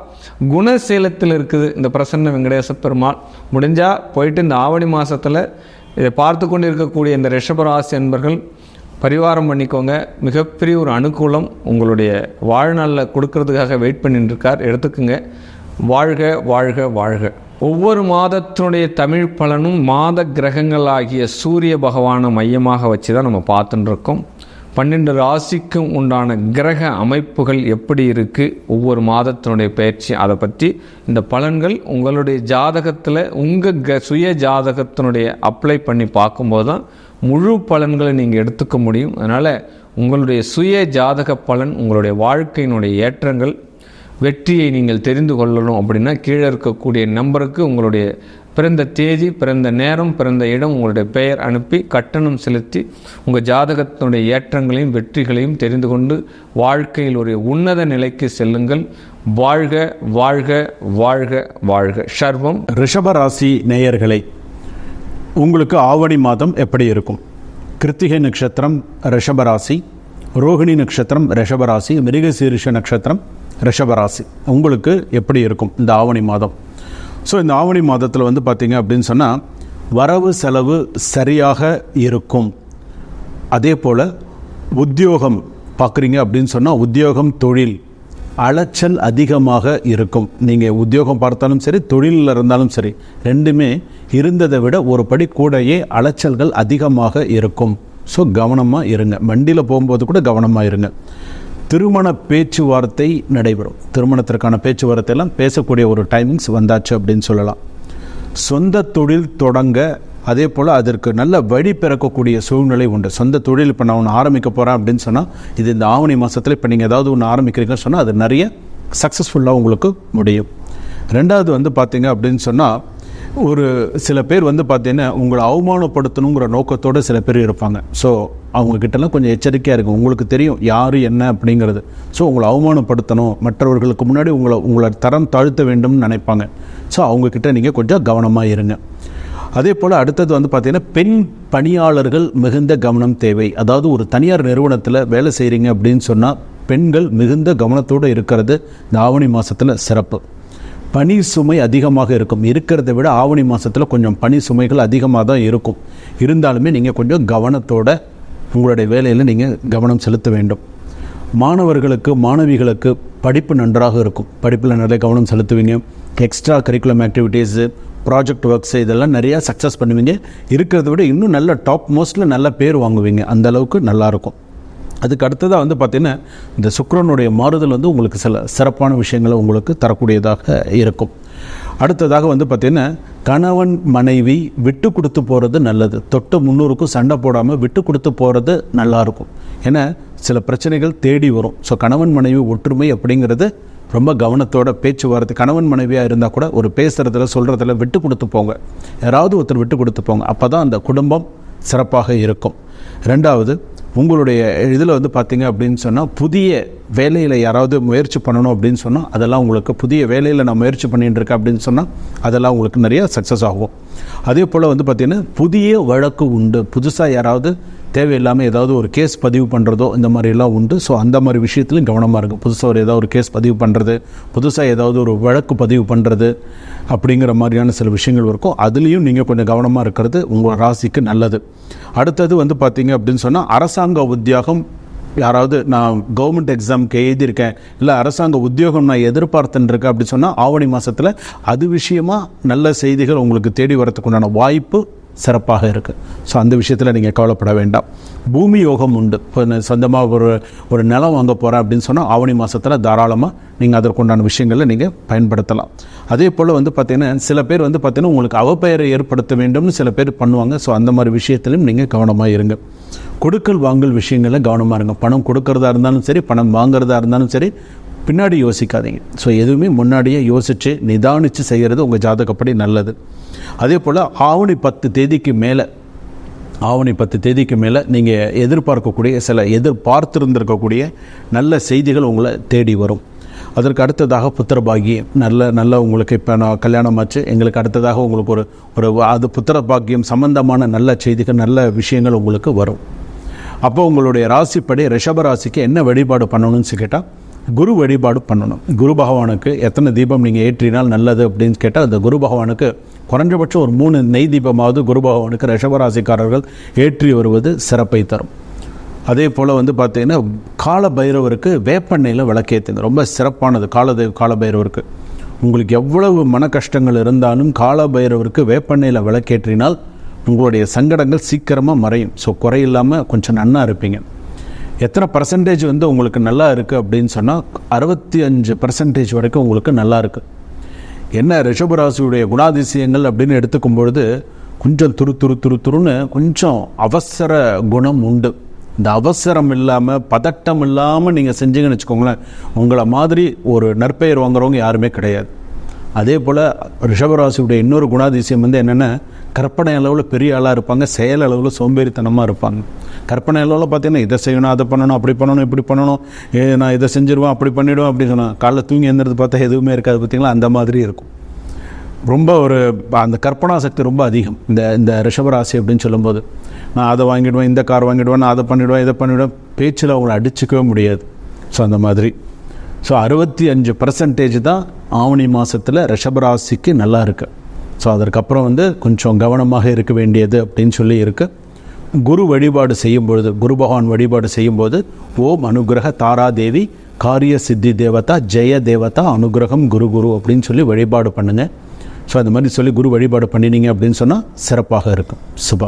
குணசீலத்தில் இருக்குது இந்த பிரசன்ன வெங்கடேச பெருமாள். முடிஞ்சால் போயிட்டு இந்த ஆவணி மாதத்தில் இதை பார்த்து கொண்டு இருக்கக்கூடிய இந்த ரிஷபராசி என்பர்கள் பரிவாரம் பண்ணிக்கோங்க. மிகப்பெரிய ஒரு அனுகூலம் உங்களுடைய வாழ்நாளில் கொடுக்கறதுக்காக வெயிட் பண்ணிட்டு இருக்கார். எடுத்துக்குங்க. வாழ்க வாழ்க வாழ்க. ஒவ்வொரு மாதத்தினுடைய தமிழ் பலனும் மாத கிரகங்கள் ஆகிய சூரிய பகவானை மையமாக வச்சு தான் நம்ம பார்த்துட்டு இருக்கோம். 12 ராசிக்கும் உண்டான கிரக அமைப்புகள் எப்படி இருக்குது, ஒவ்வொரு மாதத்தினுடைய பயிற்சி, அதை பற்றி இந்த பலன்கள் உங்களுடைய ஜாதகத்தில் உங்கள் சுய ஜாதகத்தினுடைய அப்ளை பண்ணி பார்க்கும்போது தான் முழு பலன்களை நீங்கள் எடுத்துக்க முடியும். அதனால் உங்களுடைய சுய ஜாதக பலன், உங்களுடைய வாழ்க்கையினுடைய ஏற்றங்கள், வெற்றியை நீங்கள் தெரிந்து கொள்ளணும் அப்படின்னா கீழே இருக்கக்கூடிய நம்பருக்கு உங்களுடைய பிறந்த தேதி, பிறந்த நேரம், பிறந்த இடம், உங்களுடைய பெயர் அனுப்பி கட்டணம் செலுத்தி உங்கள் ஜாதகத்தினுடைய ஏற்றங்களையும் வெற்றிகளையும் தெரிந்து கொண்டு வாழ்க்கையில் ஒரு உன்னத நிலைக்கு செல்லுங்கள். வாழ்க வாழ்க வாழ்க வாழ்க. சர்வம். ரிஷபராசி நேயர்களை, உங்களுக்கு ஆவணி மாதம் எப்படி இருக்கும்? கிருத்திகை நட்சத்திரம் ரிஷபராசி, ரோகிணி நட்சத்திரம் ரிஷபராசி, மிருகசீரிஷ நட்சத்திரம் ரிஷபராசி. உங்களுக்கு எப்படி இருக்கும் இந்த ஆவணி மாதம்? ஸோ இந்த ஆவணி மாதத்தில் பார்த்தீங்க அப்படின்னு சொன்னால் வரவு செலவு சரியாக இருக்கும். அதே போல் உத்தியோகம் பார்க்குறீங்க அப்படின்னு சொன்னால் உத்தியோகம், தொழில் அலைச்சல் அதிகமாக இருக்கும். நீங்கள் உத்தியோகம் பார்த்தாலும் சரி, தொழிலில் இருந்தாலும் சரி, ரெண்டுமே இருந்ததை விட ஒரு படி கூடயே அலைச்சல்கள் அதிகமாக இருக்கும். ஸோ கவனமாக இருங்க. வண்டியில் போகும்போது கூட கவனமாக இருங்க. திருமண பேச்சுவார்த்தை நடைபெறும். திருமணத்திற்கான பேச்சுவார்த்தையெல்லாம் பேசக்கூடிய ஒரு டைமிங்ஸ் வந்தாச்சு அப்படின்னு சொல்லலாம். சொந்த தொழில் தொடங்க அதே போல் அதற்கு நல்ல வழி பிறக்கக்கூடிய சூழ்நிலை உண்டு. சொந்த தொழில் இப்போ நான் ஒன்று ஆரம்பிக்க போகிறேன் அப்படின்னு சொன்னால், இது இந்த ஆவணி மாதத்தில் இப்போ நீங்கள் ஏதாவது ஒன்று ஆரம்பிக்கிறீங்கன்னு சொன்னால் அது நிறைய சக்ஸஸ்ஃபுல்லாக உங்களுக்கு முடியும். ரெண்டாவது வந்து பார்த்தீங்க அப்படின்னு சொன்னால், ஒரு சில பேர் வந்து பார்த்தீங்கன்னா உங்களை அவமானப்படுத்தணுங்கிற நோக்கத்தோடு சில பேர் இருப்பாங்க. ஸோ அவங்கக்கிட்டலாம் கொஞ்சம் எச்சரிக்கையாக இருக்கும். உங்களுக்கு தெரியும் யார் என்ன அப்படிங்கிறது. ஸோ உங்களை அவமானப்படுத்தணும், மற்றவர்களுக்கு முன்னாடி உங்களை தரம் தாழ்த்த வேண்டும்னு நினைப்பாங்க. ஸோ அவங்கக்கிட்ட நீங்கள் கொஞ்சம் கவனமாக இருங்க. அதே போல் அடுத்தது வந்து பார்த்திங்கன்னா, பெண் பணியாளர்கள் மிகுந்த கவனம் தேவை. அதாவது ஒரு தனியார் நிறுவனத்தில் வேலை செய்கிறீங்க அப்படின்னு சொன்னால் பெண்கள் மிகுந்த கவனத்தோடு இருக்கிறது இந்த ஆவணி மாதத்தில் சிறப்பு. பனி சுமை அதிகமாக இருக்கும். இருக்கிறத விட ஆவணி மாதத்தில் கொஞ்சம் பனி சுமைகள் அதிகமாக தான் இருக்கும். இருந்தாலுமே நீங்கள் கொஞ்சம் கவனத்தோட உங்களுடைய வேலையில் நீங்கள் கவனம் செலுத்த வேண்டும். மாணவர்களுக்கு மாணவிகளுக்கு படிப்பு நன்றாக இருக்கும். படிப்பில் நிறைய கவனம் செலுத்துவீங்க. Extra curriculum activities, project works இதெல்லாம் நிறையா சக்ஸஸ் பண்ணுவீங்க. இருக்கிறத விட இன்னும் நல்ல டாப் மோஸ்ட்டில் நல்ல பேர் வாங்குவீங்க. அந்தளவுக்கு நல்லாயிருக்கும். அதுக்கு அடுத்ததாக வந்து பார்த்திங்கன்னா, இந்த சுக்கிரனுடைய மாறுதல் வந்து உங்களுக்கு சில சிறப்பான விஷயங்களை உங்களுக்கு தரக்கூடியதாக இருக்கும். அடுத்ததாக வந்து பார்த்திங்கன்னா, கணவன் மனைவி விட்டு கொடுத்து போகிறது நல்லது. தொட்டு 300க்கும் சண்டை போடாமல் விட்டு கொடுத்து போகிறது நல்லாயிருக்கும். ஏன்னா சில பிரச்சனைகள் தேடி வரும். ஸோ கணவன் மனைவி ஒற்றுமை அப்படிங்கிறது ரொம்ப கவனத்தோட பேச்சுவார்த்தை. கணவன் மனைவியாக இருந்தால் கூட ஒரு பேசுகிறதுல சொல்கிறதுல விட்டு கொடுத்து போங்க. யாராவது ஒருத்தர் விட்டு கொடுத்து போங்க. அப்போ தான் அந்த குடும்பம் சிறப்பாக இருக்கும். ரெண்டாவது, உங்களுடைய இதில் வந்து பார்த்திங்க அப்படின்னு சொன்னால், புதிய வேலையில் யாராவது முயற்சி பண்ணணும் அப்படின்னு சொன்னால் அதெல்லாம் உங்களுக்கு, புதிய வேலையில் நான் முயற்சி பண்ணிட்டு இருக்கேன் அப்படின்னு சொன்னால் அதெல்லாம் உங்களுக்கு நிறைய சக்ஸஸ் ஆகும். அதே போல் வந்து பார்த்திங்கன்னா, புதிய வழக்கு உண்டு. புதுசாக யாராவது தேவையில்லாமல் ஏதாவது ஒரு கேஸ் பதிவு பண்ணுறதோ இந்த மாதிரிலாம் உண்டு. ஸோ அந்த மாதிரி விஷயத்துலையும் கவனமாக இருக்கும். புதுசாக ஏதாவது ஒரு கேஸ் பதிவு பண்ணுறது, புதுசாக ஏதாவது ஒரு வழக்கு பதிவு பண்ணுறது அப்படிங்கிற மாதிரியான சில விஷயங்கள் இருக்கும். அதுலேயும் நீங்கள் கொஞ்சம் கவனமாக இருக்கிறது உங்கள் ராசிக்கு நல்லது. அடுத்தது வந்து பார்த்திங்க அப்படின்னு சொன்னால், அரசாங்க உத்தியோகம் யாராவது நான் கவர்மெண்ட் எக்ஸாமுக்கு எழுதியிருக்கேன், இல்லை அரசாங்க உத்தியோகம் நான் எதிர்பார்த்துன்னு இருக்கேன் அப்படின்னு சொன்னால் ஆவணி மாதத்தில் அது விஷயமாக நல்ல செய்திகள் உங்களுக்கு தேடி வரத்துக்கு உண்டான வாய்ப்பு சிறப்பாக இருக்குது. ஸோ அந்த விஷயத்தில் நீங்கள் கவலைப்பட வேண்டாம். பூமி யோகம் உண்டு. இப்போ சொந்தமாக ஒரு நிலம் வாங்க போகிறேன் அப்படின்னு சொன்னால் ஆவணி மாதத்தில் தாராளமாக நீங்கள் அதற்குண்டான விஷயங்களில் நீங்கள் பயன்படுத்தலாம். அதே போல் வந்து பார்த்திங்கன்னா, சில பேர் வந்து பார்த்திங்கன்னா உங்களுக்கு அவப்பெயரை ஏற்படுத்த வேண்டும்னு சில பேர் பண்ணுவாங்க. ஸோ அந்த மாதிரி விஷயத்திலும் நீங்கள் கவனமாக இருங்க. கொடுக்கல் வாங்கல் விஷயங்களில் கவனமாக இருங்க. பணம் கொடுக்கறதா இருந்தாலும் சரி, பணம் வாங்குறதா இருந்தாலும் சரி, பின்னாடி யோசிக்காதீங்க. ஸோ எதுவுமே முன்னாடியே யோசித்து நிதானித்து செய்கிறது உங்கள் ஜாதகப்படி நல்லது. அதே போல் ஆவணி 10 தேதிக்கு மேலே நீங்கள் எதிர்பார்க்கக்கூடிய சில எதிர்பார்த்திருந்திருக்கக்கூடிய நல்ல செய்திகள் உங்களை தேடி வரும். அதற்கு அடுத்ததாக புத்திரபாகியம் நல்ல உங்களுக்கு இப்போ நான் கல்யாணம் ஆச்சு, எங்களுக்கு அடுத்ததாக உங்களுக்கு ஒரு அது புத்திரபாகியம் சம்பந்தமான நல்ல செய்திகள், நல்ல விஷயங்கள் உங்களுக்கு வரும். அப்போ உங்களுடைய ராசிப்படி ரிஷப ராசிக்கு என்ன வழிபாடு பண்ணணும்னு கேட்டால், குரு வழிபாடு பண்ணணும். குரு பகவானுக்கு எத்தனை தீபம் நீங்கள் ஏற்றினால் நல்லது அப்படின்னு கேட்டால், அந்த குரு பகவானுக்கு குறைஞ்சபட்சம் ஒரு 3 நெய் தீபமாவது குரு பகவானுக்கு ரிஷபராசிக்காரர்கள் ஏற்றி வருவது சிறப்பை தரும். அதே போல் வந்து பார்த்திங்கன்னா, கால பைரவருக்கு வேப்பெண்ணெயில் விளக்கேற்றுங்க. ரொம்ப சிறப்பானது கால பைரவருக்கு. உங்களுக்கு எவ்வளவு மன கஷ்டங்கள் இருந்தாலும் கால பைரவருக்கு வேப்பெண்ணெயில் விளக்கேற்றினால் உங்களுடைய சங்கடங்கள் சீக்கிரமாக மறையும். ஸோ குறையில்லாமல் கொஞ்சம் நன்னா இருப்பீங்க. எத்தனை பர்சன்டேஜ் வந்து உங்களுக்கு நல்லா இருக்குது அப்படின்னு சொன்னால் 65% வரைக்கும் உங்களுக்கு நல்லா இருக்குது. என்ன ரிஷபராசியுடைய குணாதிசயங்கள் அப்படின்னு எடுத்துக்கும் பொழுது கொஞ்சம் துருன்னு கொஞ்சம் அவசர குணம் உண்டு. இந்த அவசரம் இல்லாமல் பதட்டம் இல்லாமல் நீங்கள் செஞ்சீங்கன்னு வச்சுக்கோங்களேன், உங்களை மாதிரி ஒரு நற்பெயர் வாங்குறவங்க யாருமே கிடையாது. அதே போல் ரிஷபராசியுடைய இன்னொரு குணாதிசயம் வந்து என்னென்னா, கற்பனை அளவில் பெரிய ஆளாக இருப்பாங்க, செயல் அளவில் சோம்பேறித்தனமாக இருப்பாங்க. கற்பனை அளவில் பார்த்தீங்கன்னா இதை செய்யணும், அதை பண்ணணும், அப்படி பண்ணணும், இப்படி பண்ணணும், நான் இதை செஞ்சிருவேன், அப்படி பண்ணிவிடுவேன் அப்படின்னு சொன்னால் காலைல தூங்கி எழுந்திரது பார்த்தா எதுவுமே இருக்காது. பார்த்திங்களா, அந்த மாதிரி இருக்கும். ரொம்ப அந்த கற்பனா சக்தி ரொம்ப அதிகம் இந்த ரிஷபராசி அப்படின்னு சொல்லும்போது. நான் அதை வாங்கிடுவேன், இந்த கார் வாங்கிடுவேன், நான் அதை பண்ணிவிடுவேன், இதை பண்ணிவிடுவேன், பேச்சில் அவங்கள அடிச்சுக்கவே முடியாது. ஸோ அந்த மாதிரி. ஸோ 65% தான் ஆவணி மாதத்தில் ரிஷபராசிக்கு நல்லா இருக்குது. ஸோ அதற்கப்புறம் வந்து கொஞ்சம் கவனமாக இருக்க வேண்டியது அப்படின்னு சொல்லி இருக்குது. குரு வழிபாடு செய்யும்பொழுது, குரு பகவான் வழிபாடு செய்யும்போது ஓம் அனுகிரக தாரா தேவி காரிய சித்தி தேவதா ஜெய தேவதா அனுகிரகம் குரு அப்படின்னு சொல்லி வழிபாடு பண்ணுங்கள். ஸோ அந்த மாதிரி சொல்லி குரு வழிபாடு பண்ணினீங்க அப்படின்னு சொன்னால் சிறப்பாக இருக்கும். சுபா.